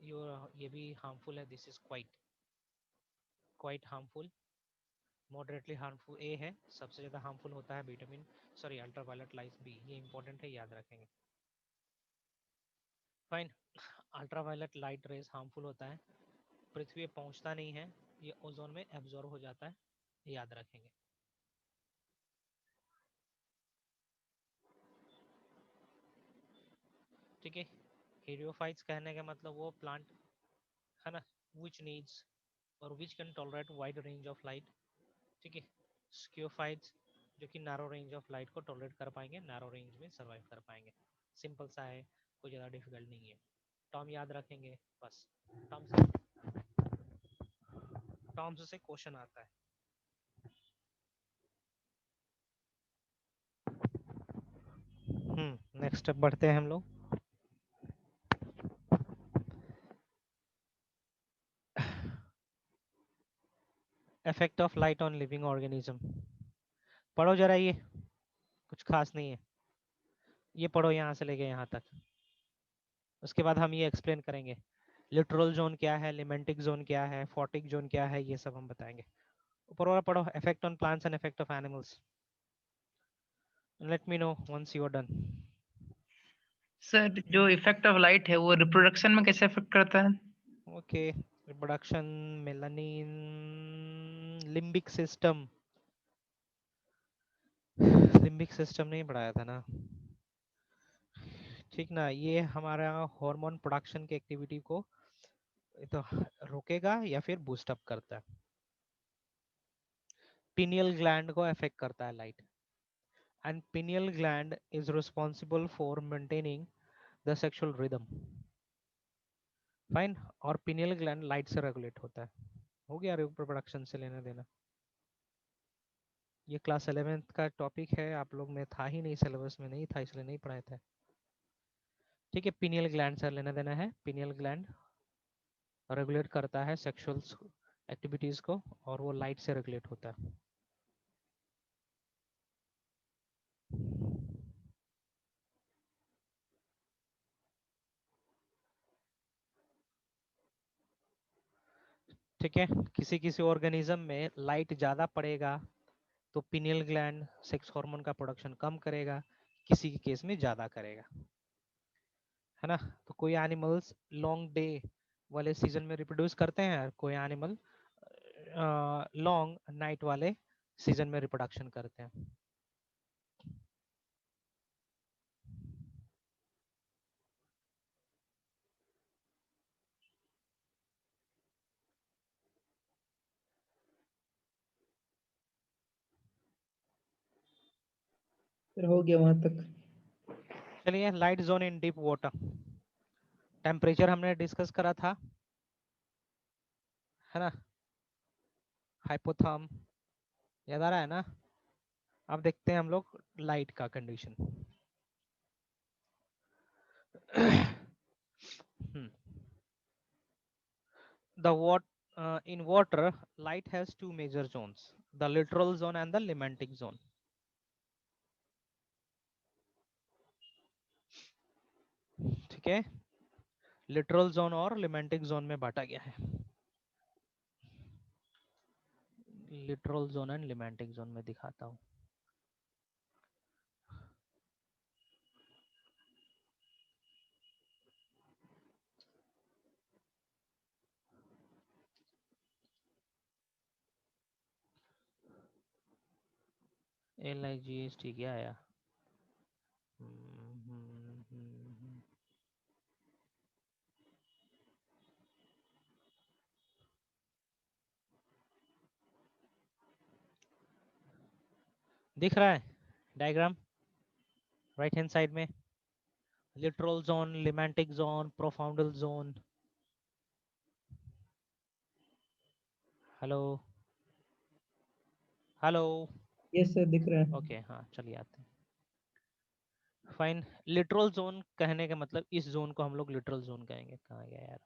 ये भी हार्मफुल है, this is quite harmful. Moderately harmful A है, सबसे ज़्यादा हार्मफुल होता है vitamin, sorry ultraviolet light B, ये इंपॉर्टेंट है, याद रखेंगे। Fine, ultraviolet light rays harmful होता है, पृथ्वी पे पहुंचता नहीं है, ये ओजोन में एब्जॉर्ब हो जाता है, याद रखेंगे। ठीक है, हेरियोफाइट्स कहने का मतलब वो प्लांट है ना, विच नीड्स और which can tolerate wide range of light. ठीक है, स्क्योफाइट्स जो कि नैरो रेंज ऑफ लाइट को टॉलरेट कर पाएंगे, नैरो रेंज में सर्वाइव कर पाएंगे। सिंपल सा है, कोई ज़्यादा डिफिकल्ट नहीं है। टर्म याद रखेंगे बस, टर्म्स से क्वेश्चन आता है। नेक्स्ट बढ़ते हैं हम लोग। Effect of light on living organism. पढ़ो जरा, ये कुछ खास नहीं है, ये पढ़ो यहाँ से लेके यहाँ तक। उसके बाद हम ये एक्सप्लेन करेंगे लिटरल जोन क्या है, लिमेंटिक जोन क्या है, फोटिक जोन क्या है, ये सब हम बताएंगे। ऊपर वाला पढ़ो, effect on plants and effect of animals. Let me know once you are done. Sir जो इफेक्ट ऑफ लाइट है वो रिप्रोडक्शन में कैसे इफेक्ट करता है? Okay, reproduction, melanin, limbic system. Limbic system नहीं पढ़ाया था ना, ठीक ना। ये हमारा हार्मोन प्रोडक्शन की एक्टिविटी को तो रोकेगा या फिर बूस्ट अप करता है। पिनियल ग्लैंड को अफेक्ट करता है light, and pineal gland is responsible for maintaining the sexual rhythm. Fine. और पिनियल ग्लैंड लाइट से रेगुलेट होता है। हो गया रिप्रोडक्शन से लेना देना। ये क्लास 11th का टॉपिक है, आप लोग में था ही नहीं, सिलेबस में नहीं था, इसलिए नहीं पढ़ाए थे। ठीक है, पिनियल ग्लैंड से लेना देना है। पिनियल ग्लैंड रेगुलेट करता है सेक्सुअल एक्टिविटीज को, और वो लाइट से रेगुलेट होता है। ठीक है, किसी किसी ऑर्गेनिज्म में लाइट ज़्यादा पड़ेगा तो पिनियल ग्लैंड सेक्स हार्मोन का प्रोडक्शन कम करेगा, किसी के केस में ज़्यादा करेगा, है ना। तो कोई एनिमल्स लॉन्ग डे वाले सीजन में रिप्रोड्यूस करते हैं, कोई एनिमल लॉन्ग नाइट वाले सीजन में रिप्रोडक्शन करते हैं। फिर हो गया वहां तक। चलिए, लाइट जोन इन डीप वाटर। टेम्परेचर हमने डिस्कस करा था, है ना। हाइपोथर्म याद आ रहा है ना। अब देखते हैं हम लोग लाइट का condition. The what in water, light has two major zones, the littoral zone and the limantic zone. ठीक है, लिटरल जोन और लिमेंटिक जोन में बांटा गया है। Littoral zone and limnetic zone में दिखाता हूँ। LIGST क्या आया? दिख रहा है डायग्राम राइट हैंड साइड में? Littoral zone, limnetic zone, profundal zone. Hello hello. Yes sir, दिख रहा है। ओके, हाँ चलिए आते हैं। फाइन। लिटरल जोन कहने का मतलब इस जोन को हम लोग लिटरल जोन कहेंगे। कहाँ गया यार?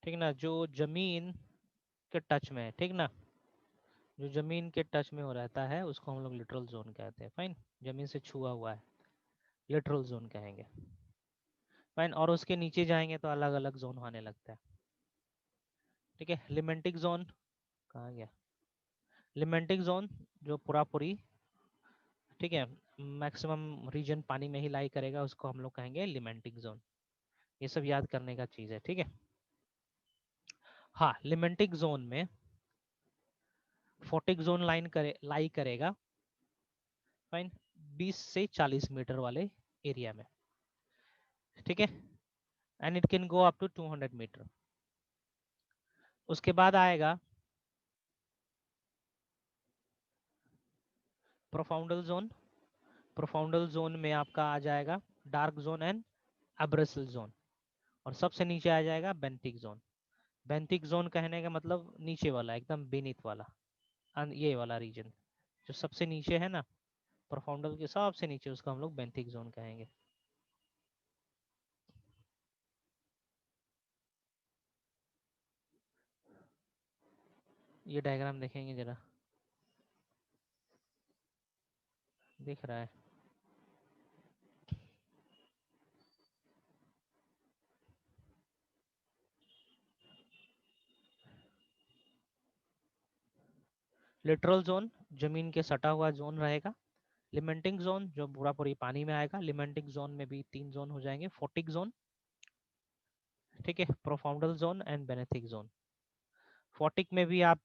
ठीक ना, जो जमीन के टच में है, ठीक ना, जो जमीन के टच में हो रहता है उसको हम लोग लिटरल जोन कहते हैं। फाइन, जमीन से छुआ हुआ है, लिटरल जोन कहेंगे। फाइन, और उसके नीचे जाएंगे तो अलग अलग जोन होने लगता है। ठीक है, लिमेंटिक जोन कहाँ गया? लिमेंटिक जोन जो पूरा पूरी, ठीक है, मैक्सिमम रीजन पानी में ही लाई करेगा, उसको हम लोग कहेंगे लिमेंटिक जोन। ये सब याद करने का चीज है, ठीक है। हाँ, लिमेंटिक जोन में फोटिक जोन लाई करेगा, फाइन, 20 से 40 मीटर वाले एरिया में, ठीक है, and it can go up to 200 metre. उसके बाद आएगा प्रोफाउंडल जोन। प्रोफाउंडल जोन में आपका आ जाएगा डार्क जोन एंड अब्रेसिल जोन, और सबसे नीचे आ जाएगा बेंथिक जोन। बेंथिक जोन कहने का मतलब नीचे वाला, एकदम बीनीथ वाला, ये वाला रीजन जो सबसे नीचे है ना, प्रोफाउंडल के सबसे नीचे, उसको हम लोग बेंथिक जोन कहेंगे। ये डायग्राम देखेंगे जरा, दिख रहा है? लिटरल जोन जमीन के सटा हुआ जोन रहेगा। लिमेंटिंग जोन जो पूरा पूरी पानी में आएगा। लिमेंटिंग जोन में भी 3 जोन हो जाएंगे। फोटिक जोन, ठीक है, प्रोफाउंडल जोन एंड बेनेथिक जोन। फोटिक में भी आप,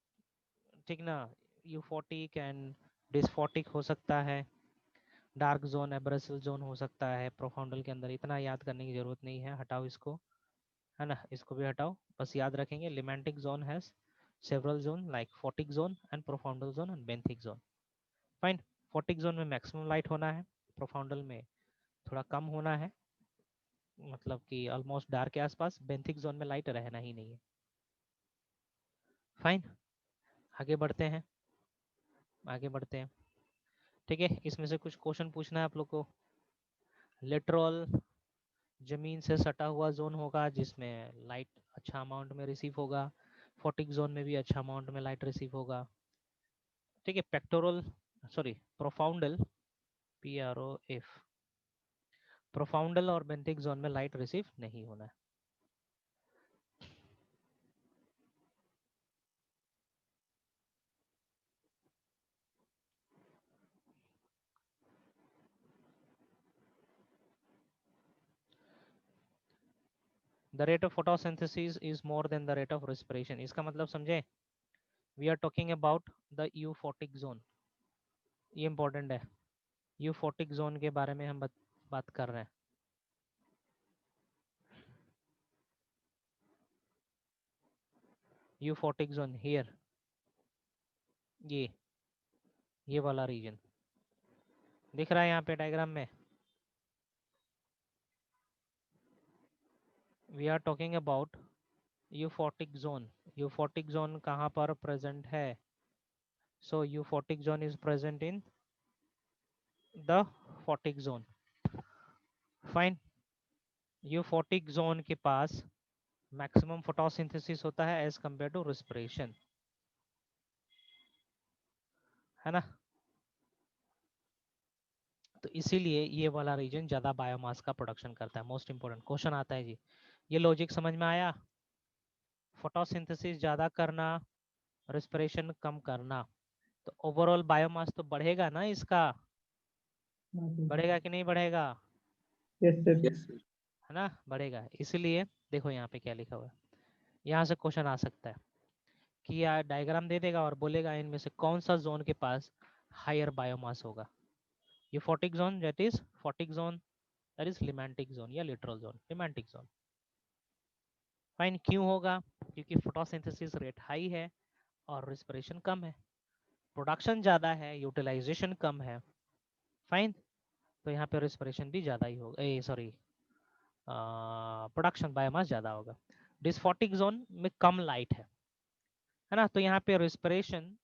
ठीक ना, यूफोटिक एंड डिस्फोटिक हो सकता है। डार्क जोन, एब्रेसिव जोन हो सकता है प्रोफाउंडल के अंदर। इतना याद करने की जरूरत नहीं है, हटाओ इसको, है ना, इसको भी हटाओ। बस याद रखेंगे limnetic zone has several zone like photic zone and profundal zone and benthic zone. Fine. Photic zone में मैक्सिमम लाइट होना है, प्रोफाउंडल में थोड़ा कम होना है, मतलब कि ऑलमोस्ट डार्क के आसपास। बेंथिक जोन में लाइट रहना ही नहीं है। फाइन, आगे बढ़ते हैं, आगे बढ़ते हैं। ठीक है, इसमें से कुछ क्वेश्चन पूछना है आप लोग को। लिटरल जमीन से सटा हुआ जोन होगा जिसमें लाइट अच्छा अमाउंट में रिसीव होगा। फोटिक जोन में भी अच्छा अमाउंट में लाइट रिसीव होगा। ठीक है, पेक्टोरल, सॉरी, प्रोफाउंडल, PROF, प्रोफाउंडल और बेंथिक जोन में लाइट रिसीव नहीं होना है। The rate of photosynthesis is more than the rate of respiration. इसका मतलब समझे? We are talking about the euphotic zone. ये important है, euphotic zone के बारे में हम बात कर रहे हैं। euphotic zone here, ये वाला रीजन दिख रहा है यहाँ पे डायग्राम में। We are talking about euphotic zone. euphotic zone कहाँ पर present है? So euphotic zone is present in the photic zone. Fine. euphotic zone के पास मैक्सिमम फोटोसिंथेसिस होता है एज कंपेयर टू रिस्पिरेशन, है ना। तो इसीलिए ये वाला रीजन ज्यादा बायोमास का प्रोडक्शन करता है। मोस्ट इंपोर्टेंट क्वेश्चन आता है जी, ये लॉजिक समझ में आया? फोटोसिंथेसिस ज्यादा करना, रिस्पिरेशन कम करना, तो ओवरऑल बायोमास तो बढ़ेगा ना इसका, बढ़ेगा कि नहीं बढ़ेगा? Yes sir. है ना, बढ़ेगा। इसलिए देखो यहाँ पे क्या लिखा हुआ है, यहाँ से क्वेश्चन आ सकता है कि यार डायग्राम दे देगा और बोलेगा इनमें से कौन सा जोन के पास हायर बायोमास होगा। ये photic zone, that is photic zone, that is limnetic zone या littoral zone, limnetic zone. Fine, क्यों होगा? क्योंकि फोटोसिंथेसिस रेट हाई है और रिस्पिरेशन कम है, प्रोडक्शन ज़्यादा है, यूटिलाइजेशन कम है। फाइन, तो यहाँ पे रिस्पिरेशन भी ज़्यादा ही होगा, सॉरी, प्रोडक्शन बायोमास ज़्यादा होगा। डिस्फोटिक जोन में कम लाइट है ना, तो यहाँ पे रिस्पिरेशन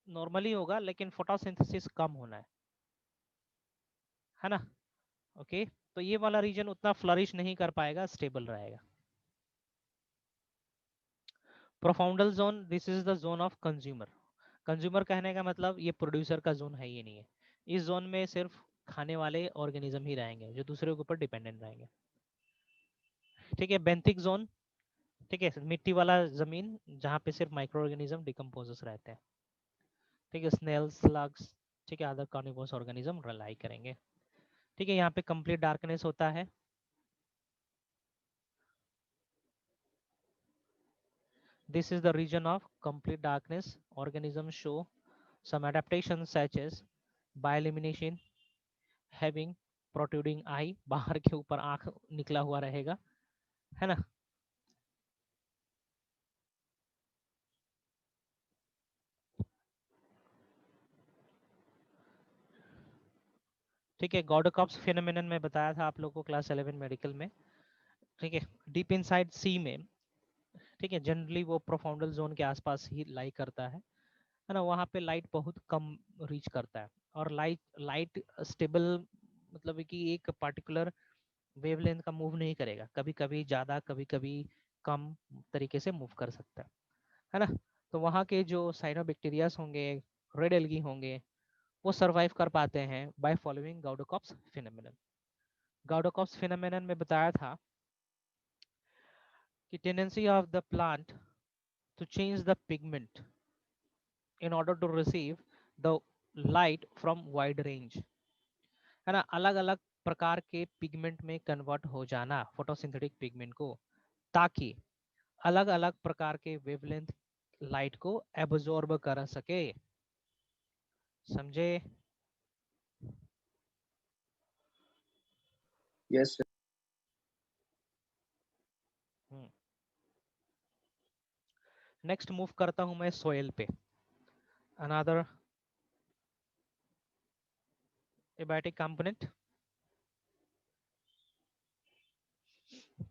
नॉर्मली होगा लेकिन फोटोसिंथेसिस कम होना है ना। ओके, तो ये वाला रीजन उतना फ्लरिश नहीं कर पाएगा, स्टेबल रहेगा। Profundal zone, this is the zone of consumer. Consumer कहने का मतलब ये प्रोड्यूसर का जोन है ही नहीं है। इस जोन में सिर्फ खाने वाले ऑर्गेनिज्म ही रहेंगे जो दूसरे के ऊपर डिपेंडेंट रहेंगे। ठीक है, बेंथिक जोन, ठीक है, मिट्टी वाला जमीन जहाँ पे सिर्फ माइक्रो ऑर्गेनिज्म डिकम्पोजर्स रहते हैं। ठीक है, स्नेल्स, स्लग्स, ठीक है, अदर कार्निवोरस ऑर्गेनिज्म रिलाई करेंगे। ठीक है, यहाँ पे कंप्लीट डार्कनेस होता है। This is the region of complete darkness. Organisms show some adaptations such as bioluminescence, having protruding eye, बाहर के ऊपर आँख निकला हुआ रहेगा, है ना। ठीक है, गॉडकॉप्स फिनोमेनन में बताया था आप लोगों को क्लास 11 मेडिकल में। ठीक है, डीप इनसाइड सी में, ठीक है, जनरली वो प्रोफाउंडल जोन के आसपास ही लाई करता है ना। वहाँ पे लाइट बहुत कम रीच करता है और लाइट लाइट स्टेबल, मतलब कि एक पार्टिकुलर वेवलेंथ का मूव नहीं करेगा, कभी कभी ज़्यादा कभी कभी कम तरीके से मूव कर सकता है ना। तो वहाँ के जो साइनोबैक्टीरियास होंगे, रेड एल्गी होंगे, वो सरवाइव कर पाते हैं by following Gaidukov phenomenon. Gaidukov phenomenon में बताया था कि tendency of the plant to change the pigment in order to receive the light from wide range, है ना, अलग अलग प्रकार के पिगमेंट में कन्वर्ट हो जाना फोटोसिंथेटिक पिगमेंट को, ताकि अलग अलग प्रकार के वेवलेंथ लाइट को एब्जॉर्ब कर सके। समझे? Yes sir. नेक्स्ट मूव करता हूं मैं सोयल पे। अनदर एबायोटिक कंपोनेंट,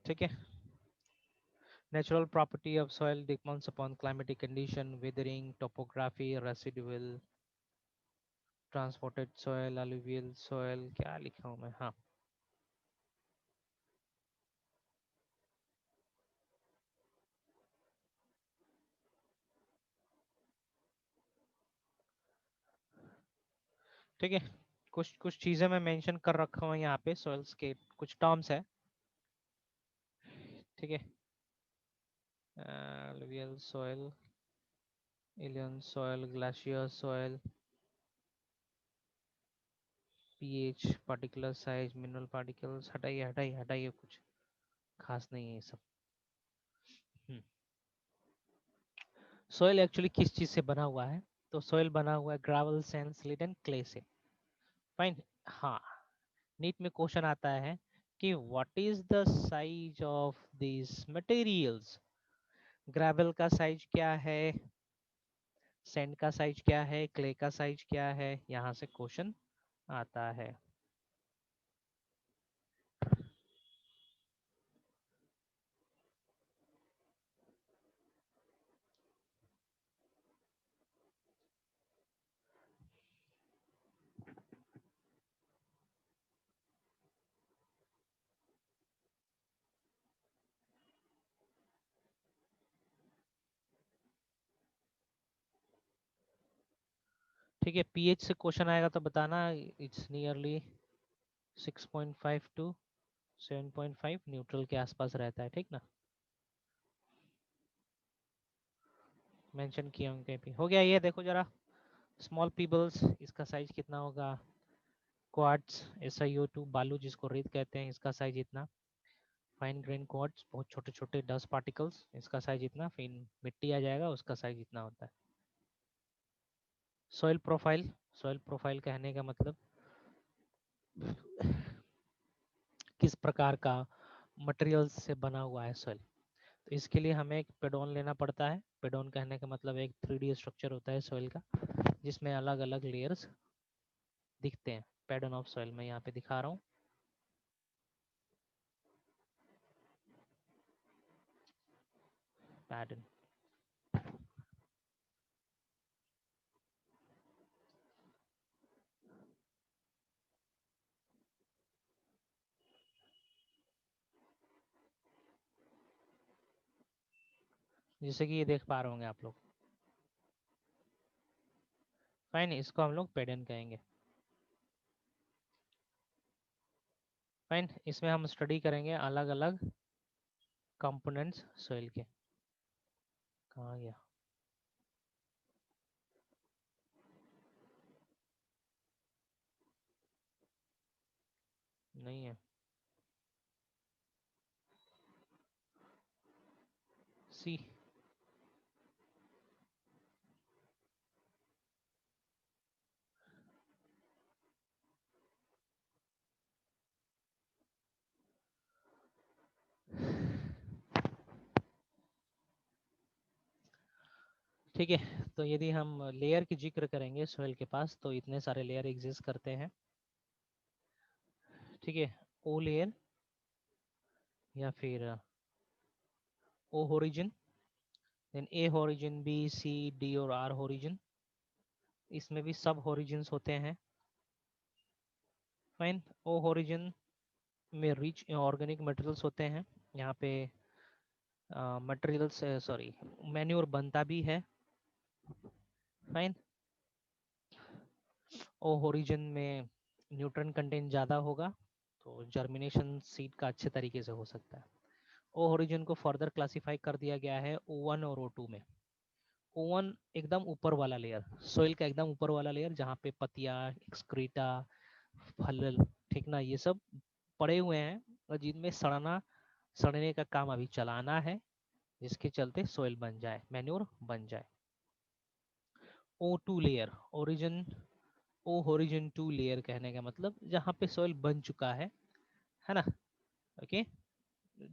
ठीक है। Natural property of soil depends upon climatic condition, weathering, topography, residual, transported soil, alluvial soil, क्या लिखा हूं मैं, हाँ, ठीक है। कुछ कुछ चीजें मैं मेंशन कर रखा हूँ यहाँ पे, सॉइल्स के कुछ टर्म्स है, ठीक है। alluvial soil, alien soil, glacier soil, pH, particular size, mineral particles, हटाइए हटाइए हटाइए, कुछ खास नहीं है ये सब। सॉइल एक्चुअली किस चीज से बना हुआ है? तो सॉइल बना हुआ है gravel, sand, slit and clay से। फाइन। हाँ, नीट में क्वेश्चन आता है कि what is the size of this materials. Gravel का साइज क्या है, सैंड का साइज क्या है, क्ले का साइज क्या है, यहाँ से क्वेश्चन आता है। ठीक है, पीएच से क्वेश्चन आएगा तो बताना, इट्स नियरली 6.5 टू 7.5 न्यूट्रल के आसपास रहता है, ठीक ना, मेंशन किए होंगे भी। हो गया ये, देखो जरा, स्मॉल पीबल्स, इसका साइज कितना होगा। क्वार्ट्स, SiO2 बालू जिसको रेत कहते हैं, इसका साइज इतना। फाइन ग्रेन क्वार्ट्स, बहुत छोटे छोटे डस्ट पार्टिकल्स, इसका साइज इतना। फिर मिट्टी आ जाएगा, उसका साइज इतना होता है। सॉइल प्रोफाइल, सॉइल प्रोफाइल कहने का मतलब किस प्रकार का मटेरियल से बना हुआ है सॉइल। तो इसके लिए हमें एक पेडोन लेना पड़ता है। पेडोन कहने का मतलब एक 3D स्ट्रक्चर होता है सॉइल का, जिसमें अलग अलग लेयर्स दिखते हैं। पैटर्न ऑफ सॉइल मैं यहाँ पे दिखा रहा हूँ। पैटर्न, जैसे कि ये देख पा रहे होंगे आप लोग। फाइन, इसको हम लोग पैटर्न कहेंगे। फाइन, इसमें हम स्टडी करेंगे अलग अलग कंपोनेंट्स सॉइल के। कहाँ गया? नहीं है। सी, ठीक है। तो यदि हम लेयर की जिक्र करेंगे सॉइल के पास, तो इतने सारे लेयर एग्जिस्ट करते हैं, ठीक है। ओ लेयर या फिर ओ होरिजन, देन ए होरिजन, बी, सी, डी और आर होरिजन। इसमें भी सब होरिजन्स होते हैं। फाइन, ओ होरिजन में रिच ऑर्गेनिक मटेरियल्स होते हैं। यहाँ पे मटेरियल्स, सॉरी, मैन्योर बनता भी है। फाइन। ओ ओरिजिन में न्यूट्रन कंटेंट ज़्यादा होगा तो जर्मिनेशन सीड का अच्छे तरीके से हो सकता है। ओ ओरिजिन को फर्दर क्लासिफाई कर दिया गया है O1 और O2 में। O1 एकदम ऊपर वाला लेयर, सोइल का एकदम ऊपर वाला लेयर, जहाँ पे पतिया, एक्सक्रीटा, फल, ठीक ना, ये सब पड़े हुए हैं और जिनमें सड़ने का काम अभी चलाना है, जिसके चलते सोइल बन जाए, मैन्योर बन जाए। O2 लेयर, ओरिजिन 2 लेयर कहने का मतलब जहाँ पे सोइल बन चुका है ना। ओके,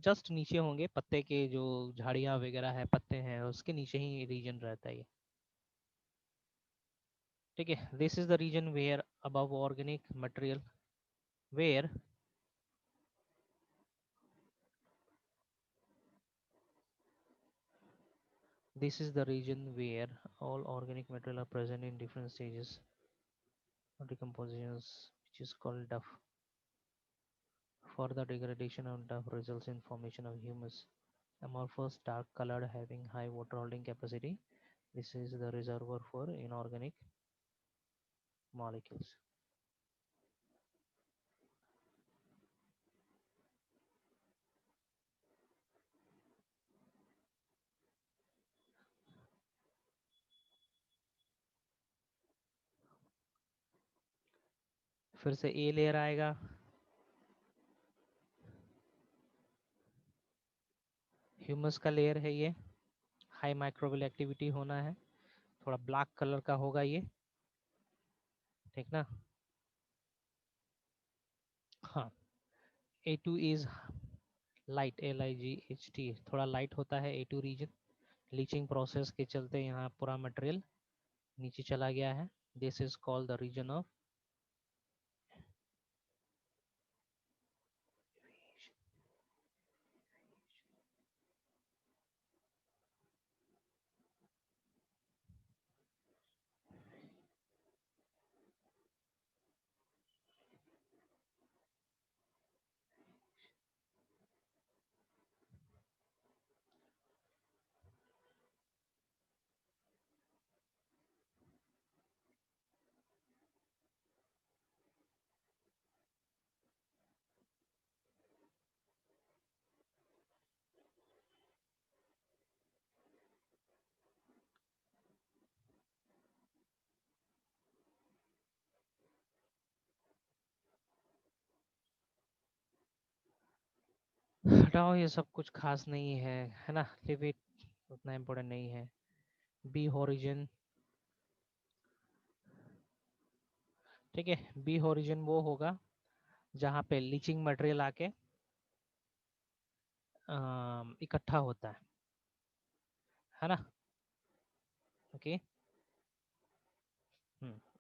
जस्ट नीचे होंगे पत्ते के, जो झाड़ियाँ वगैरह है, पत्ते हैं, उसके नीचे ही रीजन रहता है ये। ठीक है, this is the region where above organic material, where this is the region where all organic material are present in different stages of decompositions, which is called duff. Further degradation of duff results in formation of humus, amorphous, dark colored, having high water holding capacity. This is the reservoir for inorganic molecules. फिर से a layer आएगा, humus का layer है ये, high microbial activity होना है, थोड़ा black colour का होगा ये, ठीक ना। हाँ, A2 इज लाइट, LIGHT, थोड़ा लाइट होता है A2 रीजन। लीचिंग प्रोसेस के चलते यहाँ पूरा मटेरियल नीचे चला गया है। This is called the region of हटाओ, ये सब कुछ खास नहीं है ना, लिव इट, उतना इम्पोर्टेंट नहीं है। बी ओरिजिन, ठीक है, बी ओरिजिन वो होगा जहाँ पे लीचिंग मटेरियल आके इकट्ठा होता है ना। ओके,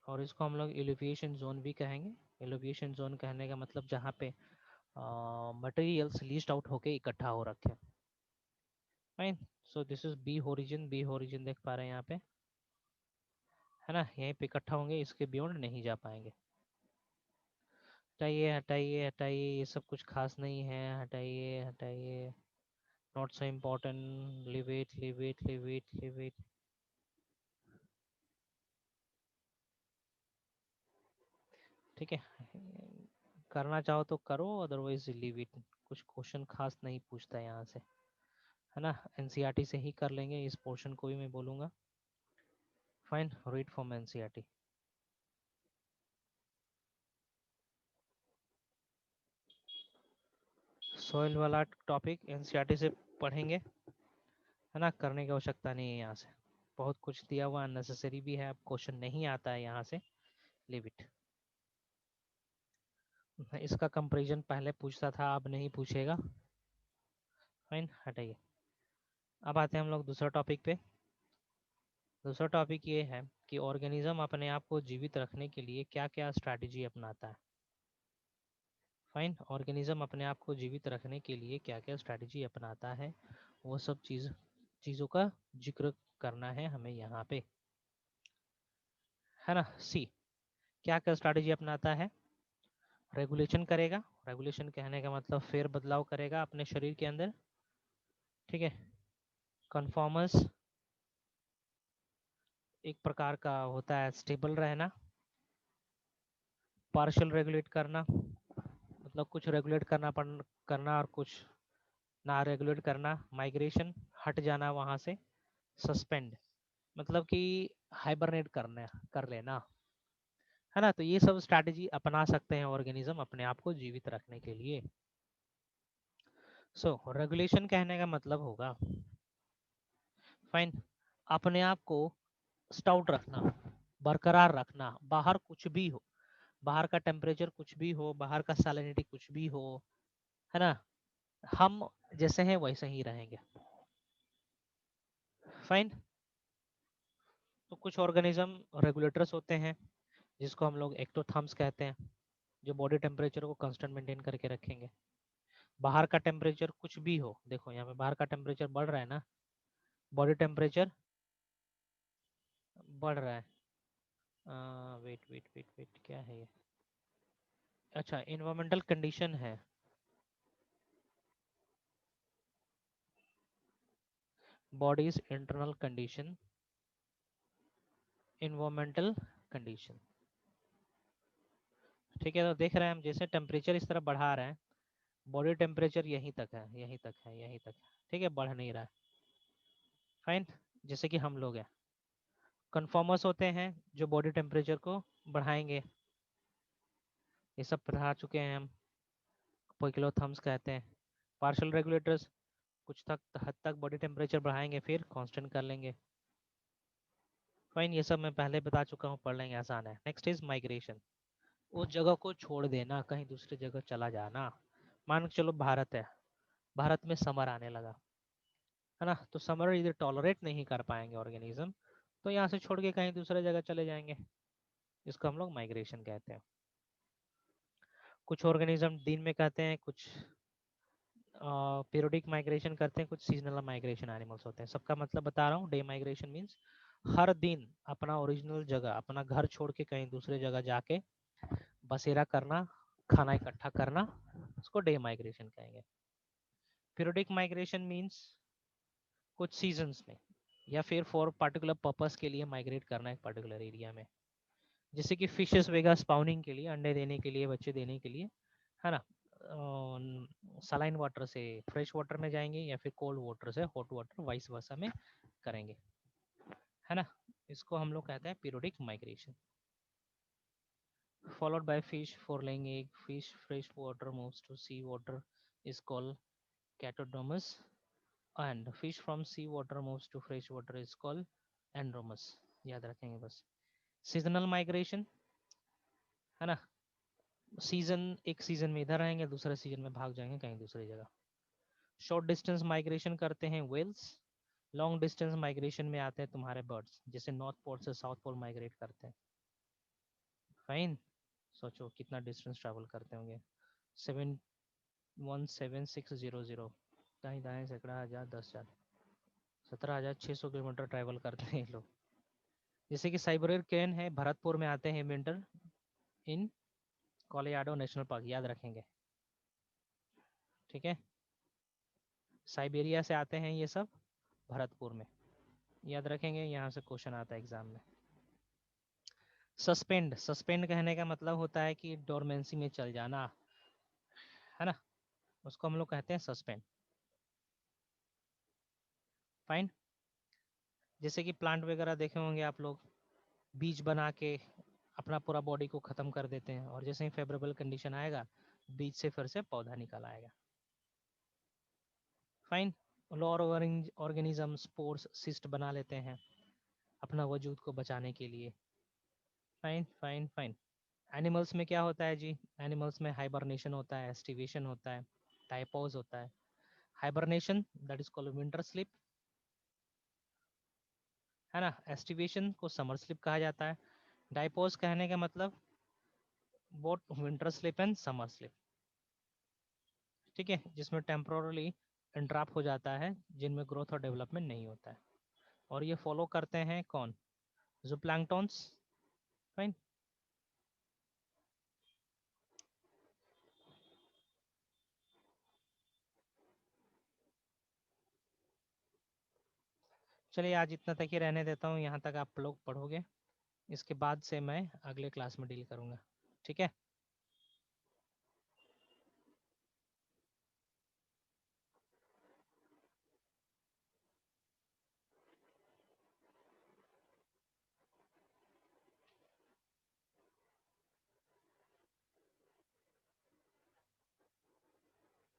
और इसको हम लोग एलिविएशन जोन भी कहेंगे। एलिविएशन जोन कहने का मतलब जहाँ पे मटेरियल्स लीस्ट आउट होके इकट्ठा हो रखे। Fine, so this is B origin, B origin देख पा रहे हैं यहाँ पे, है ना, यहीं पे इकट्ठा होंगे, इसके बियॉन्ड नहीं जा पाएंगे। हटाइए हटाइए हटाइए, ये सब कुछ खास नहीं है, हटाइए हटाइए, not so important, live it live it live it live it. ठीक है, करना चाहो तो करो, अदरवाइज लिव इट, कुछ क्वेश्चन खास नहीं पूछता है यहाँ से, है ना। एनसीईआरटी से ही कर लेंगे, इस पोर्शन को भी मैं बोलूँगा। Fine, read from NCERT. Soil वाला टॉपिक एनसीईआरटी से पढ़ेंगे, है ना, करने की आवश्यकता नहीं है यहाँ से, बहुत कुछ दिया हुआ अननेसेसरी भी है, अब क्वेश्चन नहीं आता है यहाँ से, लिव इट। इसका कंपैरिजन पहले पूछता था, अब नहीं पूछेगा। फाइन, हटाइए। अब आते हैं हम लोग दूसरा टॉपिक पे। दूसरा टॉपिक ये है कि ऑर्गेनिज्म अपने आप को जीवित रखने के लिए क्या क्या स्ट्रैटेजी अपनाता है। फाइन, ऑर्गेनिज्म अपने आप को जीवित रखने के लिए क्या क्या स्ट्रैटेजी अपनाता है, वो सब चीज़ों का जिक्र करना है हमें यहाँ पे, है ना। सी, क्या क्या स्ट्रैटेजी अपनाता है, रेगुलेशन करेगा, रेगुलेशन कहने का मतलब फेर बदलाव करेगा अपने शरीर के अंदर, ठीक है। कन्फॉर्मर्स, एक प्रकार का होता है स्टेबल रहना, पार्शियल रेगुलेट करना, मतलब कुछ रेगुलेट करना और कुछ ना रेगुलेट करना, माइग्रेशन हट जाना वहाँ से, सस्पेंड मतलब कि हाइबरनेट कर लेना, है ना। तो ये सब स्ट्रैटेजी अपना सकते हैं ऑर्गेनिज्म अपने आप को जीवित रखने के लिए। सो रेगुलेशन कहने का मतलब होगा फाइन, अपने आप को स्टाउट रखना, बरकरार रखना, बाहर कुछ भी हो, बाहर का टेम्परेचर कुछ भी हो, बाहर का सैलिनिटी कुछ भी हो, है ना, हम जैसे हैं वैसे ही रहेंगे। फाइन। तो कुछ ऑर्गेनिज्म रेगुलेटर्स होते हैं जिसको हम लोग एक्टोथर्म्स कहते हैं, जो बॉडी टेम्परेचर को कांस्टेंट मेंटेन करके रखेंगे। बाहर का टेम्परेचर कुछ भी हो, देखो यहाँ पे बाहर का टेम्परेचर बढ़ रहा है ना, बॉडी टेम्परेचर बढ़ रहा है। वेट वेट वेट वेट, क्या है ये? अच्छा, इन्वायरमेंटल कंडीशन है, bodies internal condition, environmental condition. ठीक है, तो देख रहे हैं हम जैसे टेम्परेचर इस तरह बढ़ा रहे हैं, बॉडी टेम्परेचर यहीं तक है, यहीं तक है, यहीं तक है, ठीक है, बढ़ नहीं रहा है। फाइन। जैसे कि हम लोग हैं, कन्फॉर्मर्स होते हैं जो बॉडी टेम्परेचर को बढ़ाएंगे, ये सब पढ़ा चुके हैं हम, पोइकिलोथर्म्स कहते हैं। पार्शियल रेगुलेटर्स कुछ हद तक बॉडी टेम्परेचर बढ़ाएंगे फिर कांस्टेंट कर लेंगे। फाइन, ये सब मैं पहले बता चुका हूँ, पढ़ लेंगे, आसान है। नेक्स्ट इज माइग्रेशन, उस जगह को छोड़ देना, कहीं दूसरी जगह चला जाना। मान के चलो भारत है, भारत में समर आने लगा, है ना, तो समर इधर टॉलरेट नहीं कर पाएंगे ऑर्गेनिज्म, तो यहाँ से छोड़ के कहीं दूसरे जगह चले जाएंगे, इसको हम लोग माइग्रेशन कहते हैं। कुछ ऑर्गेनिज्म दिन में कहते हैं, कुछ पीरियोडिक माइग्रेशन करते हैं, कुछ सीजनल माइग्रेशन एनिमल्स होते हैं। सबका मतलब बता रहा हूँ, डे माइग्रेशन मीन्स हर दिन अपना ओरिजिनल जगह, अपना घर छोड़ के कहीं दूसरे जगह जाके बसेरा करना, खाना इकट्ठा करना, उसको डे माइग्रेशन कहेंगे। पीरियोडिक माइग्रेशन मीन्स कुछ सीजन्स में या फिर फॉर पर्टिकुलर पर्पस के लिए माइग्रेट करना एक पर्टिकुलर एरिया में, जैसे कि फिशेस वगैरह स्पाउनिंग के लिए, अंडे देने के लिए, बच्चे देने के लिए, है ना, सलाइन वाटर से फ्रेश वाटर में जाएंगे या फिर कोल्ड वाटर से हॉट वाटर, वाइस वर्सा में करेंगे, है ना। इसको हम लोग कहते हैं periodic migration. Followed by fish for laying egg, fish fresh water moves to sea water is called catodromus, and fish from sea water moves to fresh water is called एंड्रोमस। याद रखेंगे बस। सीजनल माइग्रेशन, है ना, season, एक season में इधर रहेंगे, दूसरे सीजन में भाग जाएंगे कहीं दूसरी जगह। शॉर्ट डिस्टेंस माइग्रेशन करते हैं वेल्स, लॉन्ग डिस्टेंस माइग्रेशन में आते हैं तुम्हारे बर्ड्स, जैसे नॉर्थ पोल से साउथ पोल माइग्रेट करते हैं। फाइन, सोचो कितना डिस्टेंस ट्रैवल करते होंगे, 717,600, दाएं दाएं सैकड़ा, 1000, 10,000, 17,600 किलोमीटर ट्रैवल करते हैं लोग। जैसे कि साइबेरियन क्रेन है, भरतपुर में आते हैं विंटर इन कोलोराडो नेशनल पार्क, याद रखेंगे, ठीक है। साइबेरिया से आते हैं ये सब भरतपुर में, याद रखेंगे, यहाँ से क्वेश्चन आता है एग्जाम में। सस्पेंड, सस्पेंड कहने का मतलब होता है कि डोरमेंसी में चल जाना, है ना, उसको हम लोग कहते हैं सस्पेंड। फाइन। जैसे कि प्लांट वगैरह देखे होंगे आप लोग, बीज बना के अपना पूरा बॉडी को ख़त्म कर देते हैं, और जैसे ही फेवरेबल कंडीशन आएगा बीज से फिर से पौधा निकल आएगा। फाइन। और ऑर्गेनिज्म स्पोर्स सिस्ट बना लेते हैं अपना वजूद को बचाने के लिए। Fine fine fine. एनिमल्स में क्या होता है जी, एनिमल्स में हाइबरनेशन होता है, एस्टिवेशन होता है, टाइपोज होता है। Hibernation that is called winter sleep, है ना, एस्टिवेशन को समर स्लीप कहा जाता है। डाइपोज कहने का मतलब both winter sleep and summer sleep, ठीक है, जिसमें टेम्पोरली इंटरप्ट हो जाता है, जिनमें ग्रोथ और डेवलपमेंट नहीं होता है, और ये फॉलो करते हैं कौन, ज़ूप्लैंक्टन्स। फाइन। चलिए आज इतना तक ही रहने देता हूँ, यहाँ तक आप लोग पढ़ोगे, इसके बाद से मैं अगले क्लास में डील करूँगा, ठीक है।